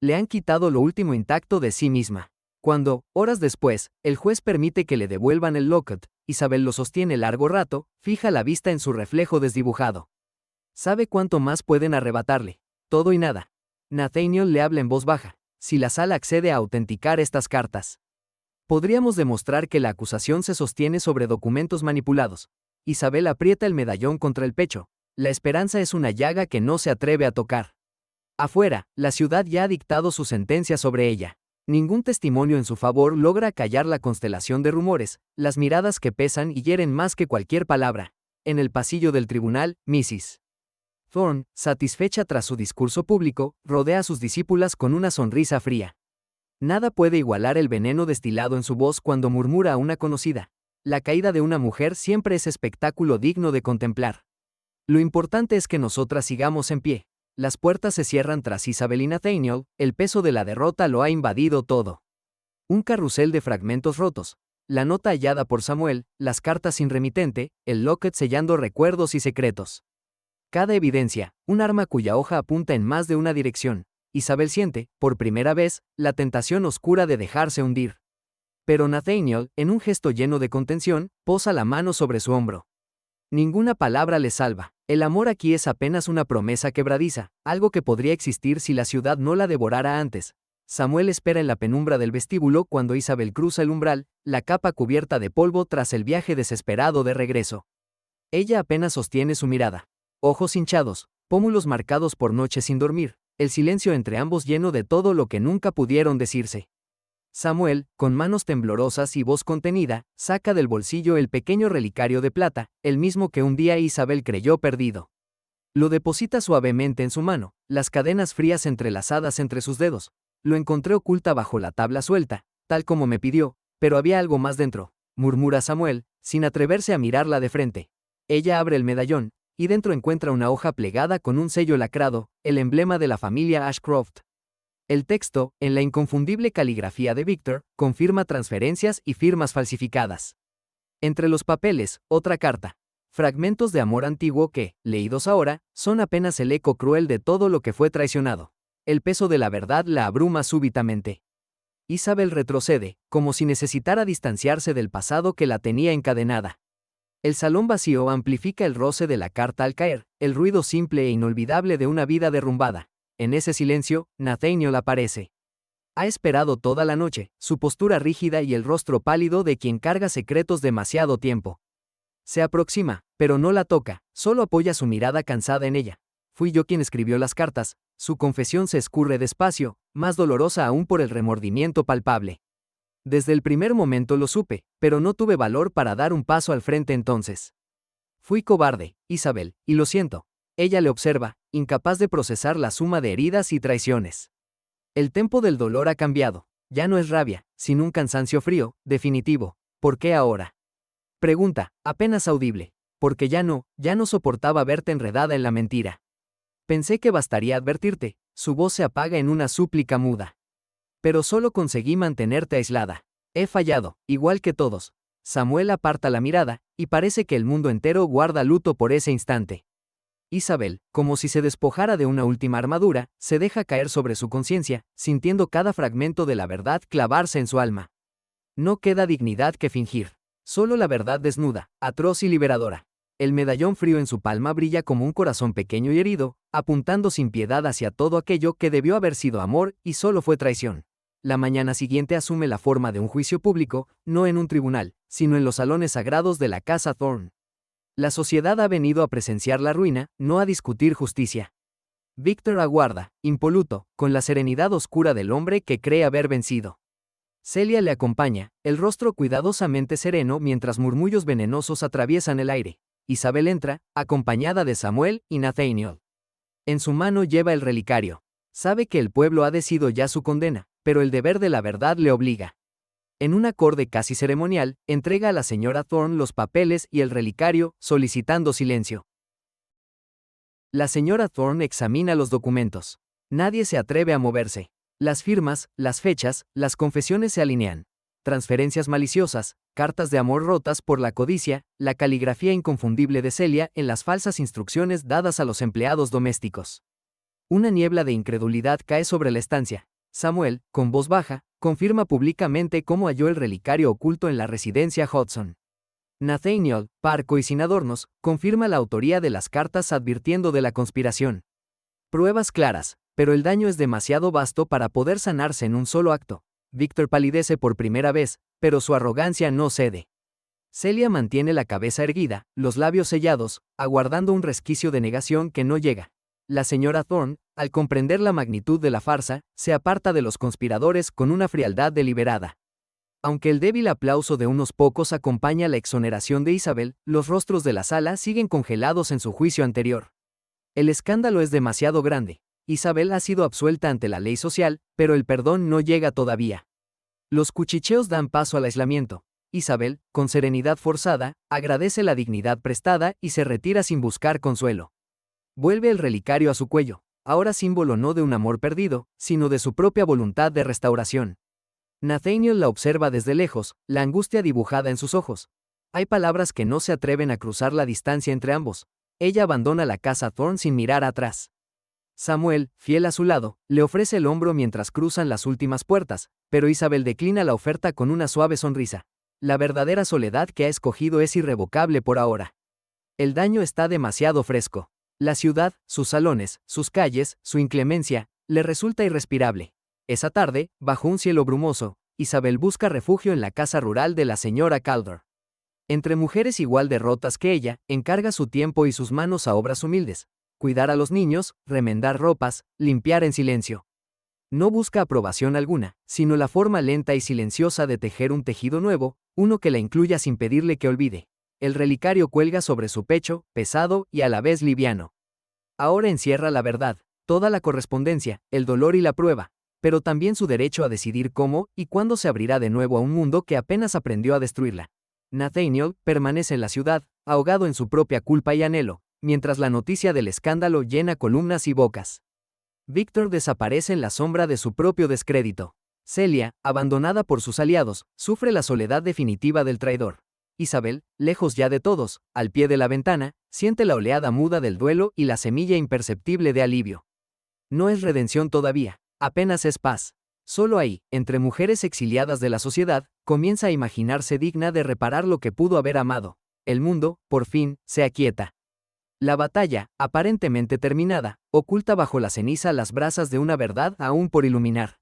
Le han quitado lo último intacto de sí misma. Cuando, horas después, el juez permite que le devuelvan el locket, Isabel lo sostiene largo rato, fija la vista en su reflejo desdibujado. Sabe cuánto más pueden arrebatarle. Todo y nada. Nathaniel le habla en voz baja. Si la sala accede a autenticar estas cartas, podríamos demostrar que la acusación se sostiene sobre documentos manipulados. Isabel aprieta el medallón contra el pecho. La esperanza es una llaga que no se atreve a tocar. Afuera, la ciudad ya ha dictado su sentencia sobre ella. Ningún testimonio en su favor logra callar la constelación de rumores, las miradas que pesan y hieren más que cualquier palabra. En el pasillo del tribunal, Mrs. Thorne, satisfecha tras su discurso público, rodea a sus discípulas con una sonrisa fría. Nada puede igualar el veneno destilado en su voz cuando murmura a una conocida. La caída de una mujer siempre es espectáculo digno de contemplar. Lo importante es que nosotras sigamos en pie. Las puertas se cierran tras Isabel y Nathaniel, el peso de la derrota lo ha invadido todo. Un carrusel de fragmentos rotos. La nota hallada por Samuel, las cartas sin remitente, el locket sellando recuerdos y secretos. Cada evidencia, un arma cuya hoja apunta en más de una dirección. Isabel siente, por primera vez, la tentación oscura de dejarse hundir. Pero Nathaniel, en un gesto lleno de contención, posa la mano sobre su hombro. Ninguna palabra le salva. El amor aquí es apenas una promesa quebradiza, algo que podría existir si la ciudad no la devorara antes. Samuel espera en la penumbra del vestíbulo cuando Isabel cruza el umbral, la capa cubierta de polvo tras el viaje desesperado de regreso. Ella apenas sostiene su mirada. Ojos hinchados, pómulos marcados por noches sin dormir, el silencio entre ambos lleno de todo lo que nunca pudieron decirse. Samuel, con manos temblorosas y voz contenida, saca del bolsillo el pequeño relicario de plata, el mismo que un día Isabel creyó perdido. Lo deposita suavemente en su mano, las cadenas frías entrelazadas entre sus dedos. Lo encontré oculta bajo la tabla suelta, tal como me pidió, pero había algo más dentro, murmura Samuel, sin atreverse a mirarla de frente. Ella abre el medallón, y dentro encuentra una hoja plegada con un sello lacrado, el emblema de la familia Ashcroft. El texto, en la inconfundible caligrafía de Victor, confirma transferencias y firmas falsificadas. Entre los papeles, otra carta. Fragmentos de amor antiguo que, leídos ahora, son apenas el eco cruel de todo lo que fue traicionado. El peso de la verdad la abruma súbitamente. Isabel retrocede, como si necesitara distanciarse del pasado que la tenía encadenada. El salón vacío amplifica el roce de la carta al caer, el ruido simple e inolvidable de una vida derrumbada. En ese silencio, Nathaniel aparece. Ha esperado toda la noche, su postura rígida y el rostro pálido de quien carga secretos demasiado tiempo. Se aproxima, pero no la toca, solo apoya su mirada cansada en ella. Fui yo quien escribió las cartas, su confesión se escurre despacio, más dolorosa aún por el remordimiento palpable. Desde el primer momento lo supe, pero no tuve valor para dar un paso al frente entonces. Fui cobarde, Isabel, y lo siento. Ella le observa, incapaz de procesar la suma de heridas y traiciones. El tempo del dolor ha cambiado. Ya no es rabia, sino un cansancio frío, definitivo. ¿Por qué ahora? Pregunta, apenas audible. Porque ya no soportaba verte enredada en la mentira. Pensé que bastaría advertirte. Su voz se apaga en una súplica muda. Pero solo conseguí mantenerte aislada. He fallado, igual que todos. Samuel aparta la mirada, y parece que el mundo entero guarda luto por ese instante. Isabel, como si se despojara de una última armadura, se deja caer sobre su conciencia, sintiendo cada fragmento de la verdad clavarse en su alma. No queda dignidad que fingir. Solo la verdad desnuda, atroz y liberadora. El medallón frío en su palma brilla como un corazón pequeño y herido, apuntando sin piedad hacia todo aquello que debió haber sido amor y solo fue traición. La mañana siguiente asume la forma de un juicio público, no en un tribunal, sino en los salones sagrados de la casa Thorne. La sociedad ha venido a presenciar la ruina, no a discutir justicia. Victor aguarda, impoluto, con la serenidad oscura del hombre que cree haber vencido. Celia le acompaña, el rostro cuidadosamente sereno mientras murmullos venenosos atraviesan el aire. Isabel entra, acompañada de Samuel y Nathaniel. En su mano lleva el relicario. Sabe que el pueblo ha decidido ya su condena, pero el deber de la verdad le obliga. En un acorde casi ceremonial, entrega a la señora Thorne los papeles y el relicario, solicitando silencio. La señora Thorne examina los documentos. Nadie se atreve a moverse. Las firmas, las fechas, las confesiones se alinean. Transferencias maliciosas, cartas de amor rotas por la codicia, la caligrafía inconfundible de Celia en las falsas instrucciones dadas a los empleados domésticos. Una niebla de incredulidad cae sobre la estancia. Samuel, con voz baja, confirma públicamente cómo halló el relicario oculto en la residencia Hudson. Nathaniel, parco y sin adornos, confirma la autoría de las cartas advirtiendo de la conspiración. Pruebas claras, pero el daño es demasiado vasto para poder sanarse en un solo acto. Victor palidece por primera vez, pero su arrogancia no cede. Celia mantiene la cabeza erguida, los labios sellados, aguardando un resquicio de negación que no llega. La señora Thorne, al comprender la magnitud de la farsa, se aparta de los conspiradores con una frialdad deliberada. Aunque el débil aplauso de unos pocos acompaña la exoneración de Isabel, los rostros de la sala siguen congelados en su juicio anterior. El escándalo es demasiado grande. Isabel ha sido absuelta ante la ley social, pero el perdón no llega todavía. Los cuchicheos dan paso al aislamiento. Isabel, con serenidad forzada, agradece la dignidad prestada y se retira sin buscar consuelo. Vuelve el relicario a su cuello, ahora símbolo no de un amor perdido, sino de su propia voluntad de restauración. Nathaniel la observa desde lejos, la angustia dibujada en sus ojos. Hay palabras que no se atreven a cruzar la distancia entre ambos. Ella abandona la casa Thorne sin mirar atrás. Samuel, fiel a su lado, le ofrece el hombro mientras cruzan las últimas puertas, pero Isabel declina la oferta con una suave sonrisa. La verdadera soledad que ha escogido es irrevocable por ahora. El daño está demasiado fresco. La ciudad, sus salones, sus calles, su inclemencia, le resulta irrespirable. Esa tarde, bajo un cielo brumoso, Isabel busca refugio en la casa rural de la señora Calder. Entre mujeres igual derrotas que ella, encarga su tiempo y sus manos a obras humildes. Cuidar a los niños, remendar ropas, limpiar en silencio. No busca aprobación alguna, sino la forma lenta y silenciosa de tejer un tejido nuevo, uno que la incluya sin pedirle que olvide. El relicario cuelga sobre su pecho, pesado y a la vez liviano. Ahora encierra la verdad, toda la correspondencia, el dolor y la prueba, pero también su derecho a decidir cómo y cuándo se abrirá de nuevo a un mundo que apenas aprendió a destruirla. Nathaniel permanece en la ciudad, ahogado en su propia culpa y anhelo, mientras la noticia del escándalo llena columnas y bocas. Victor desaparece en la sombra de su propio descrédito. Celia, abandonada por sus aliados, sufre la soledad definitiva del traidor. Isabel, lejos ya de todos, al pie de la ventana, siente la oleada muda del duelo y la semilla imperceptible de alivio. No es redención todavía, apenas es paz. Solo ahí, entre mujeres exiliadas de la sociedad, comienza a imaginarse digna de reparar lo que pudo haber amado. El mundo, por fin, se aquieta. La batalla, aparentemente terminada, oculta bajo la ceniza las brasas de una verdad aún por iluminar.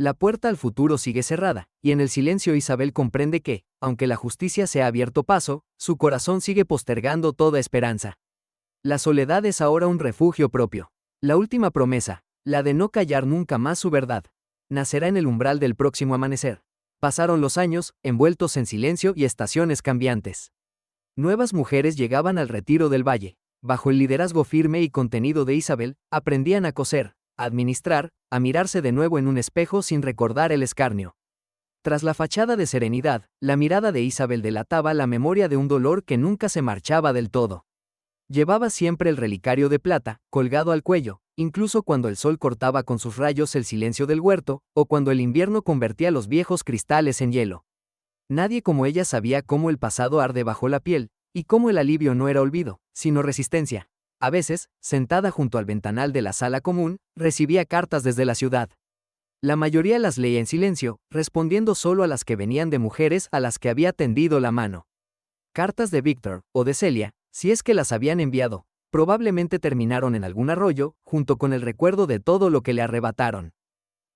La puerta al futuro sigue cerrada, y en el silencio Isabel comprende que, aunque la justicia se ha abierto paso, su corazón sigue postergando toda esperanza. La soledad es ahora un refugio propio. La última promesa, la de no callar nunca más su verdad, nacerá en el umbral del próximo amanecer. Pasaron los años, envueltos en silencio y estaciones cambiantes. Nuevas mujeres llegaban al retiro del valle. Bajo el liderazgo firme y contenido de Isabel, aprendían a coser, a administrar, a mirarse de nuevo en un espejo sin recordar el escarnio. Tras la fachada de serenidad, la mirada de Isabel delataba la memoria de un dolor que nunca se marchaba del todo. Llevaba siempre el relicario de plata, colgado al cuello, incluso cuando el sol cortaba con sus rayos el silencio del huerto, o cuando el invierno convertía los viejos cristales en hielo. Nadie como ella sabía cómo el pasado arde bajo la piel, y cómo el alivio no era olvido, sino resistencia. A veces, sentada junto al ventanal de la sala común, recibía cartas desde la ciudad. La mayoría las leía en silencio, respondiendo solo a las que venían de mujeres a las que había tendido la mano. Cartas de Victor, o de Celia, si es que las habían enviado, probablemente terminaron en algún arroyo, junto con el recuerdo de todo lo que le arrebataron.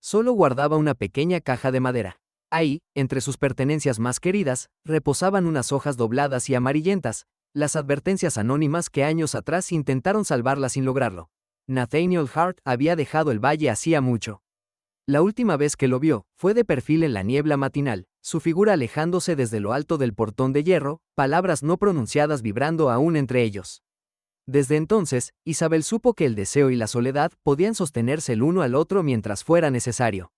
Solo guardaba una pequeña caja de madera. Ahí, entre sus pertenencias más queridas, reposaban unas hojas dobladas y amarillentas, las advertencias anónimas que años atrás intentaron salvarla sin lograrlo. Nathaniel Hart había dejado el valle hacía mucho. La última vez que lo vio, fue de perfil en la niebla matinal, su figura alejándose desde lo alto del portón de hierro, palabras no pronunciadas vibrando aún entre ellos. Desde entonces, Isabel supo que el deseo y la soledad podían sostenerse el uno al otro mientras fuera necesario.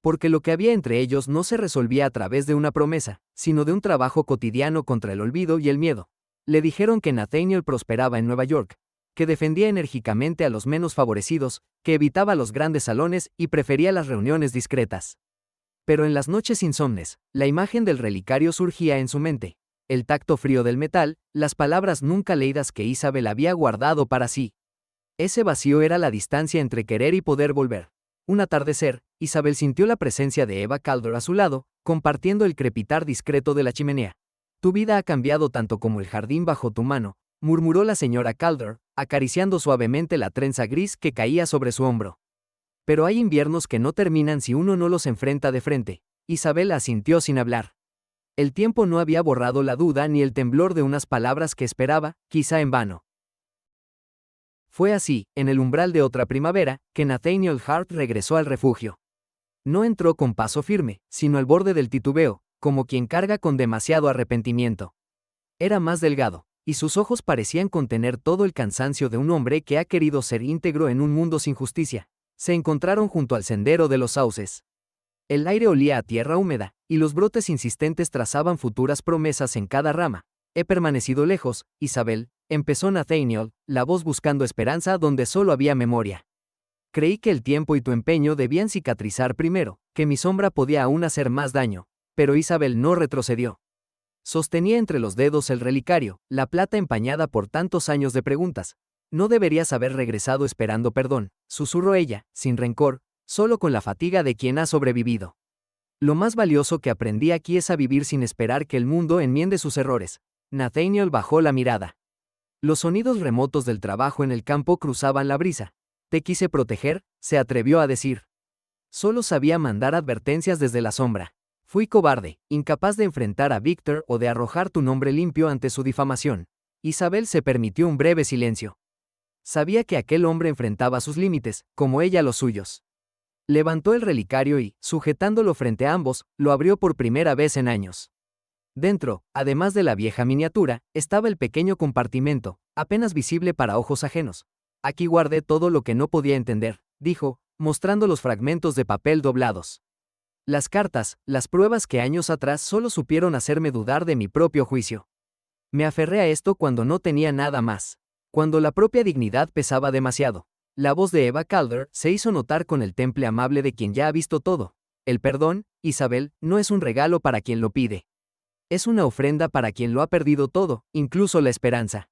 Porque lo que había entre ellos no se resolvía a través de una promesa, sino de un trabajo cotidiano contra el olvido y el miedo. Le dijeron que Nathaniel prosperaba en Nueva York, que defendía enérgicamente a los menos favorecidos, que evitaba los grandes salones y prefería las reuniones discretas. Pero en las noches insomnes, la imagen del relicario surgía en su mente. El tacto frío del metal, las palabras nunca leídas que Isabel había guardado para sí. Ese vacío era la distancia entre querer y poder volver. Un atardecer, Isabel sintió la presencia de Eva Calder a su lado, compartiendo el crepitar discreto de la chimenea. Tu vida ha cambiado tanto como el jardín bajo tu mano, murmuró la señora Calder, acariciando suavemente la trenza gris que caía sobre su hombro. Pero hay inviernos que no terminan si uno no los enfrenta de frente. Isabel asintió sin hablar. El tiempo no había borrado la duda ni el temblor de unas palabras que esperaba, quizá en vano. Fue así, en el umbral de otra primavera, que Nathaniel Hart regresó al refugio. No entró con paso firme, sino al borde del titubeo, como quien carga con demasiado arrepentimiento. Era más delgado, y sus ojos parecían contener todo el cansancio de un hombre que ha querido ser íntegro en un mundo sin justicia. Se encontraron junto al sendero de los sauces. El aire olía a tierra húmeda, y los brotes insistentes trazaban futuras promesas en cada rama. He permanecido lejos, Isabel, empezó Nathaniel, la voz buscando esperanza donde solo había memoria. Creí que el tiempo y tu empeño debían cicatrizar primero, que mi sombra podía aún hacer más daño, pero Isabel no retrocedió. Sostenía entre los dedos el relicario, la plata empañada por tantos años de preguntas. No deberías haber regresado esperando perdón, susurró ella, sin rencor, solo con la fatiga de quien ha sobrevivido. Lo más valioso que aprendí aquí es a vivir sin esperar que el mundo enmiende sus errores. Nathaniel bajó la mirada. Los sonidos remotos del trabajo en el campo cruzaban la brisa. Te quise proteger, se atrevió a decir. Solo sabía mandar advertencias desde la sombra. Fui cobarde, incapaz de enfrentar a Victor o de arrojar tu nombre limpio ante su difamación. Isabel se permitió un breve silencio. Sabía que aquel hombre enfrentaba sus límites, como ella los suyos. Levantó el relicario y, sujetándolo frente a ambos, lo abrió por primera vez en años. Dentro, además de la vieja miniatura, estaba el pequeño compartimento, apenas visible para ojos ajenos. Aquí guardé todo lo que no podía entender, dijo, mostrando los fragmentos de papel doblados. Las cartas, las pruebas que años atrás solo supieron hacerme dudar de mi propio juicio. Me aferré a esto cuando no tenía nada más. Cuando la propia dignidad pesaba demasiado. La voz de Eva Calder se hizo notar con el temple amable de quien ya ha visto todo. El perdón, Isabel, no es un regalo para quien lo pide. Es una ofrenda para quien lo ha perdido todo, incluso la esperanza.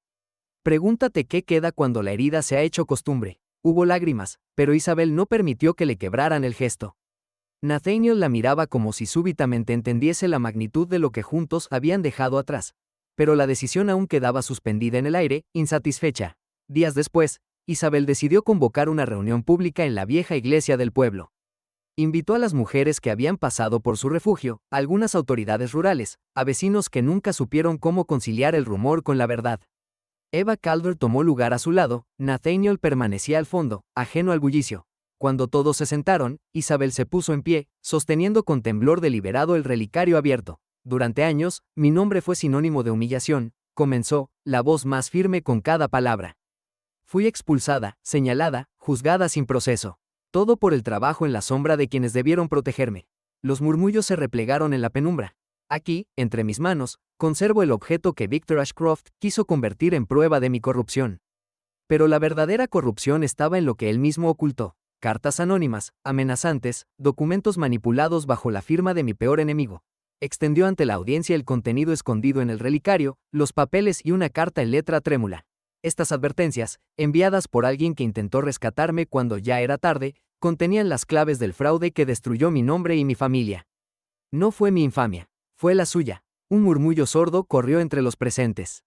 Pregúntate qué queda cuando la herida se ha hecho costumbre. Hubo lágrimas, pero Isabel no permitió que le quebraran el gesto. Nathaniel la miraba como si súbitamente entendiese la magnitud de lo que juntos habían dejado atrás. Pero la decisión aún quedaba suspendida en el aire, insatisfecha. Días después, Isabel decidió convocar una reunión pública en la vieja iglesia del pueblo. Invitó a las mujeres que habían pasado por su refugio, a algunas autoridades rurales, a vecinos que nunca supieron cómo conciliar el rumor con la verdad. Eva Calder tomó lugar a su lado, Nathaniel permanecía al fondo, ajeno al bullicio. Cuando todos se sentaron, Isabel se puso en pie, sosteniendo con temblor deliberado el relicario abierto. Durante años, mi nombre fue sinónimo de humillación, comenzó, la voz más firme con cada palabra. Fui expulsada, señalada, juzgada sin proceso. Todo por el trabajo en la sombra de quienes debieron protegerme. Los murmullos se replegaron en la penumbra. Aquí, entre mis manos, conservo el objeto que Victor Ashcroft quiso convertir en prueba de mi corrupción. Pero la verdadera corrupción estaba en lo que él mismo ocultó. Cartas anónimas, amenazantes, documentos manipulados bajo la firma de mi peor enemigo. Extendió ante la audiencia el contenido escondido en el relicario, los papeles y una carta en letra trémula. Estas advertencias, enviadas por alguien que intentó rescatarme cuando ya era tarde, contenían las claves del fraude que destruyó mi nombre y mi familia. No fue mi infamia, fue la suya. Un murmullo sordo corrió entre los presentes.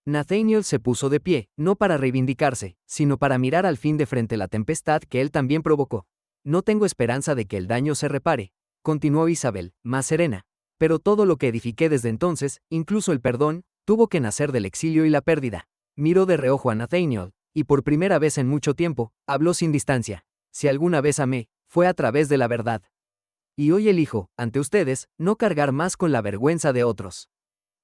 Nathaniel se puso de pie, no para reivindicarse, sino para mirar al fin de frente la tempestad que él también provocó. no tengo esperanza de que el daño se repare, continuó Isabel, más serena. Pero todo lo que edifiqué desde entonces, incluso el perdón, tuvo que nacer del exilio y la pérdida. Miró de reojo a Nathaniel, y por primera vez en mucho tiempo, habló sin distancia. Si alguna vez amé, fue a través de la verdad. Y hoy elijo, ante ustedes, no cargar más con la vergüenza de otros.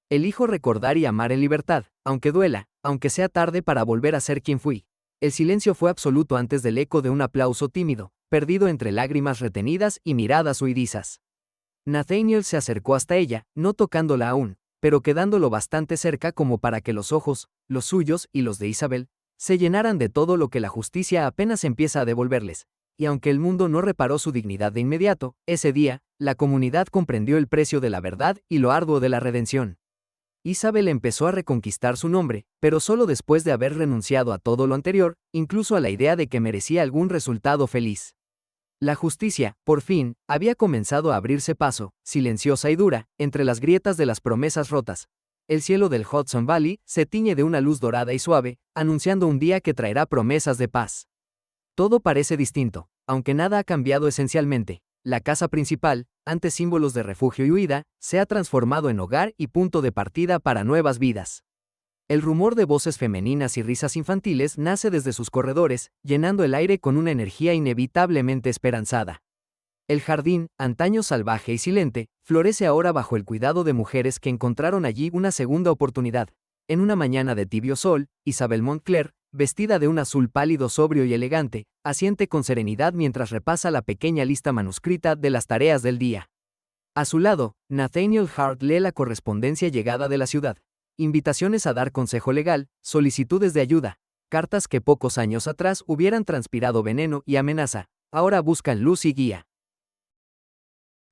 Elijo recordar y amar en libertad, aunque duela, aunque sea tarde para volver a ser quien fui. El silencio fue absoluto antes del eco de un aplauso tímido, perdido entre lágrimas retenidas y miradas huidizas. Nathaniel se acercó hasta ella, no tocándola aún, pero quedándolo bastante cerca como para que los ojos, los suyos y los de Isabel, se llenaran de todo lo que la justicia apenas empieza a devolverles. Y aunque el mundo no reparó su dignidad de inmediato, ese día, la comunidad comprendió el precio de la verdad y lo arduo de la redención. Isabel empezó a reconquistar su nombre, pero solo después de haber renunciado a todo lo anterior, incluso a la idea de que merecía algún resultado feliz. La justicia, por fin, había comenzado a abrirse paso, silenciosa y dura, entre las grietas de las promesas rotas. El cielo del Hudson Valley se tiñe de una luz dorada y suave, anunciando un día que traerá promesas de paz. Todo parece distinto, aunque nada ha cambiado esencialmente. La casa principal, antes símbolos de refugio y huida, se ha transformado en hogar y punto de partida para nuevas vidas. El rumor de voces femeninas y risas infantiles nace desde sus corredores, llenando el aire con una energía inevitablemente esperanzada. El jardín, antaño salvaje y silente, florece ahora bajo el cuidado de mujeres que encontraron allí una segunda oportunidad. En una mañana de tibio sol, Isabel Montclair, vestida de un azul pálido sobrio y elegante, asiente con serenidad mientras repasa la pequeña lista manuscrita de las tareas del día. A su lado, Nathaniel Hart lee la correspondencia llegada de la ciudad. Invitaciones a dar consejo legal, solicitudes de ayuda, cartas que pocos años atrás hubieran transpirado veneno y amenaza, ahora buscan luz y guía.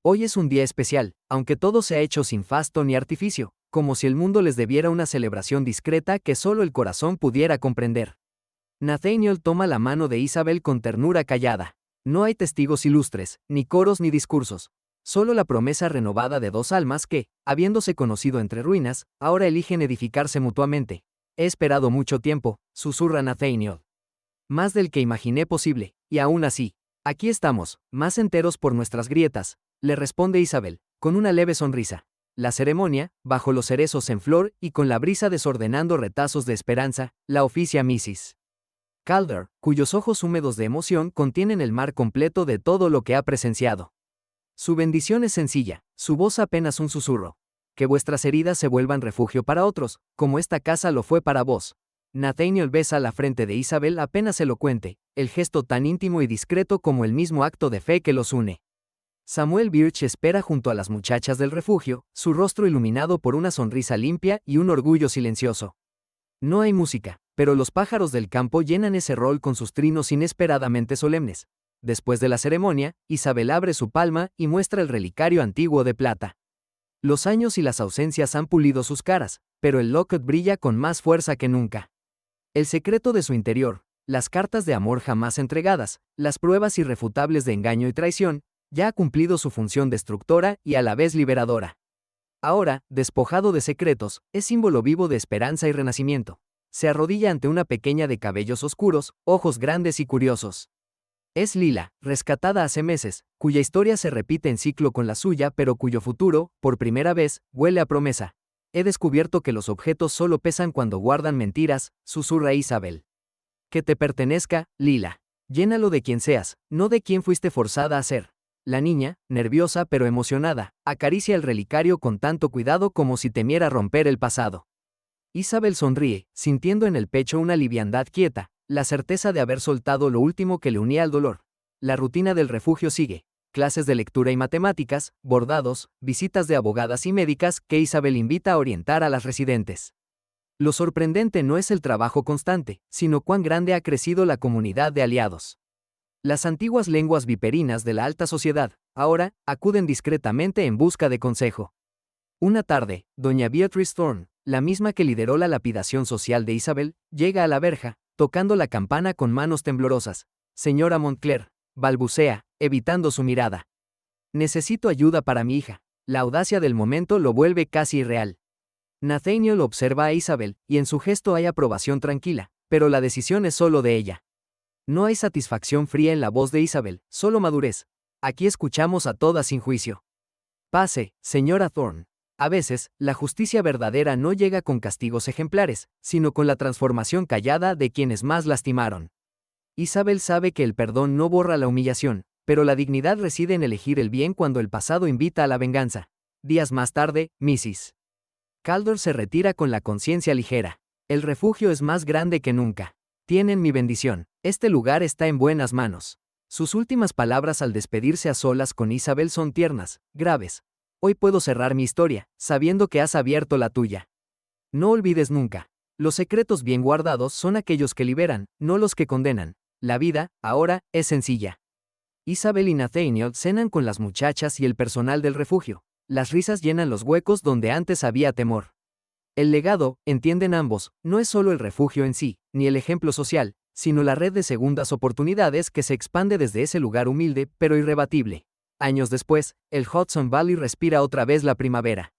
Hoy es un día especial, aunque todo se ha hecho sin fasto ni artificio, como si el mundo les debiera una celebración discreta que solo el corazón pudiera comprender. Nathaniel toma la mano de Isabel con ternura callada. No hay testigos ilustres, ni coros ni discursos. Solo la promesa renovada de dos almas que, habiéndose conocido entre ruinas, ahora eligen edificarse mutuamente. He esperado mucho tiempo, susurra Nathaniel. Más del que imaginé posible, y aún así, aquí estamos, más enteros por nuestras grietas, le responde Isabel, con una leve sonrisa. La ceremonia, bajo los cerezos en flor y con la brisa desordenando retazos de esperanza, la oficia Mrs. Calder, cuyos ojos húmedos de emoción contienen el mar completo de todo lo que ha presenciado. Su bendición es sencilla, su voz apenas un susurro. Que vuestras heridas se vuelvan refugio para otros, como esta casa lo fue para vos. Nathaniel besa la frente de Isabel apenas elocuente, el gesto tan íntimo y discreto como el mismo acto de fe que los une. Samuel Birch espera junto a las muchachas del refugio, su rostro iluminado por una sonrisa limpia y un orgullo silencioso. No hay música, pero los pájaros del campo llenan ese rol con sus trinos inesperadamente solemnes. Después de la ceremonia, Isabel abre su palma y muestra el relicario antiguo de plata. Los años y las ausencias han pulido sus caras, pero el locket brilla con más fuerza que nunca. El secreto de su interior, las cartas de amor jamás entregadas, las pruebas irrefutables de engaño y traición, ya ha cumplido su función destructora y a la vez liberadora. Ahora, despojado de secretos, es símbolo vivo de esperanza y renacimiento. Se arrodilla ante una pequeña de cabellos oscuros, ojos grandes y curiosos. Es Lila, rescatada hace meses, cuya historia se repite en ciclo con la suya, pero cuyo futuro, por primera vez, huele a promesa. He descubierto que los objetos solo pesan cuando guardan mentiras, susurra Isabel. Que te pertenezca, Lila. Llénalo de quien seas, no de quien fuiste forzada a ser. La niña, nerviosa pero emocionada, acaricia el relicario con tanto cuidado como si temiera romper el pasado. Isabel sonríe, sintiendo en el pecho una liviandad quieta, la certeza de haber soltado lo último que le unía al dolor. La rutina del refugio sigue. Clases de lectura y matemáticas, bordados, visitas de abogadas y médicas que Isabel invita a orientar a las residentes. Lo sorprendente no es el trabajo constante, sino cuán grande ha crecido la comunidad de aliados. Las antiguas lenguas viperinas de la alta sociedad, ahora, acuden discretamente en busca de consejo. Una tarde, doña Beatrice Thorne, la misma que lideró la lapidación social de Isabel, llega a la verja, tocando la campana con manos temblorosas. Señora Montclair, balbucea, evitando su mirada. Necesito ayuda para mi hija. La audacia del momento lo vuelve casi irreal. Nathaniel observa a Isabel, y en su gesto hay aprobación tranquila, pero la decisión es solo de ella. No hay satisfacción fría en la voz de Isabel, solo madurez. Aquí escuchamos a todas sin juicio. Pase, señora Thorne. A veces, la justicia verdadera no llega con castigos ejemplares, sino con la transformación callada de quienes más lastimaron. Isabel sabe que el perdón no borra la humillación, pero la dignidad reside en elegir el bien cuando el pasado invita a la venganza. Días más tarde, Mrs. Caldor se retira con la conciencia ligera. El refugio es más grande que nunca. Tienen mi bendición. Este lugar está en buenas manos. Sus últimas palabras al despedirse a solas con Isabel son tiernas, graves. Hoy puedo cerrar mi historia, sabiendo que has abierto la tuya. No olvides nunca. Los secretos bien guardados son aquellos que liberan, no los que condenan. La vida, ahora, es sencilla. Isabel y Nathaniel cenan con las muchachas y el personal del refugio. Las risas llenan los huecos donde antes había temor. El legado, entienden ambos, no es solo el refugio en sí, ni el ejemplo social, sino la red de segundas oportunidades que se expande desde ese lugar humilde, pero irrebatible. Años después, el Hudson Valley respira otra vez la primavera.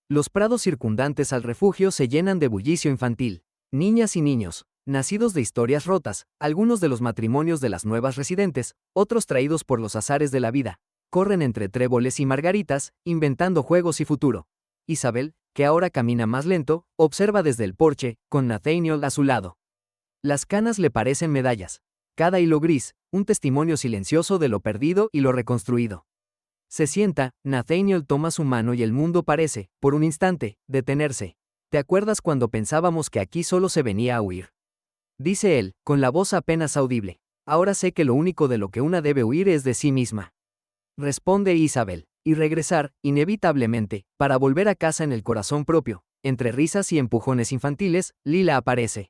Los prados circundantes al refugio se llenan de bullicio infantil. Niñas y niños, nacidos de historias rotas, algunos de los matrimonios de las nuevas residentes, otros traídos por los azares de la vida, corren entre tréboles y margaritas, inventando juegos y futuro. Isabel, que ahora camina más lento, observa desde el porche, con Nathaniel a su lado. Las canas le parecen medallas. Cada hilo gris, un testimonio silencioso de lo perdido y lo reconstruido. Se sienta, Nathaniel toma su mano y el mundo parece, por un instante, detenerse. ¿Te acuerdas cuando pensábamos que aquí solo se venía a huir? Dice él, con la voz apenas audible. Ahora sé que lo único de lo que una debe huir es de sí misma. Responde Isabel, y regresar, inevitablemente, para volver a casa en el corazón propio. Entre risas y empujones infantiles, Lila aparece.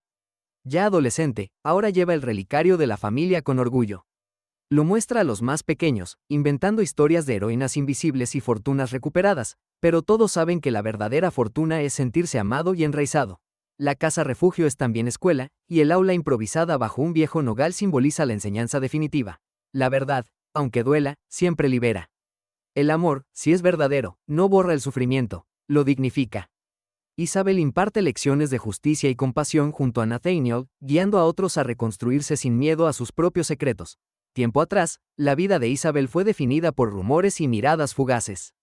Ya adolescente, ahora lleva el relicario de la familia con orgullo. Lo muestra a los más pequeños, inventando historias de heroínas invisibles y fortunas recuperadas, pero todos saben que la verdadera fortuna es sentirse amado y enraizado. La casa refugio es también escuela, y el aula improvisada bajo un viejo nogal simboliza la enseñanza definitiva. La verdad, aunque duela, siempre libera. El amor, si es verdadero, no borra el sufrimiento, lo dignifica. Isabel imparte lecciones de justicia y compasión junto a Nathaniel, guiando a otros a reconstruirse sin miedo a sus propios secretos. Tiempo atrás, la vida de Isabel fue definida por rumores y miradas fugaces.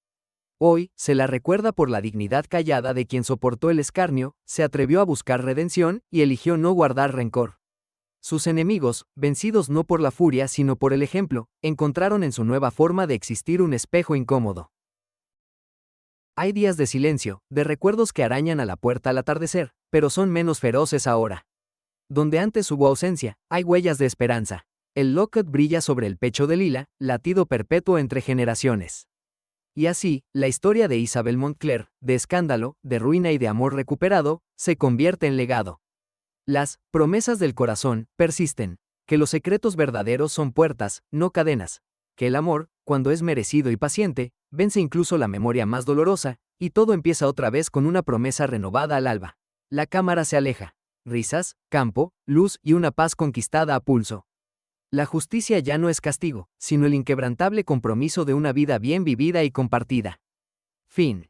Hoy, se la recuerda por la dignidad callada de quien soportó el escarnio, se atrevió a buscar redención y eligió no guardar rencor. Sus enemigos, vencidos no por la furia sino por el ejemplo, encontraron en su nueva forma de existir un espejo incómodo. Hay días de silencio, de recuerdos que arañan a la puerta al atardecer, pero son menos feroces ahora. Donde antes hubo ausencia, hay huellas de esperanza. El locket brilla sobre el pecho de Lila, latido perpetuo entre generaciones. Y así, la historia de Isabel Montclair, de escándalo, de ruina y de amor recuperado, se convierte en legado. Las promesas del corazón persisten, que los secretos verdaderos son puertas, no cadenas, que el amor, cuando es merecido y paciente, vence incluso la memoria más dolorosa, y todo empieza otra vez con una promesa renovada al alba. La cámara se aleja. Risas, campo, luz y una paz conquistada a pulso. La justicia ya no es castigo, sino el inquebrantable compromiso de una vida bien vivida y compartida. Fin.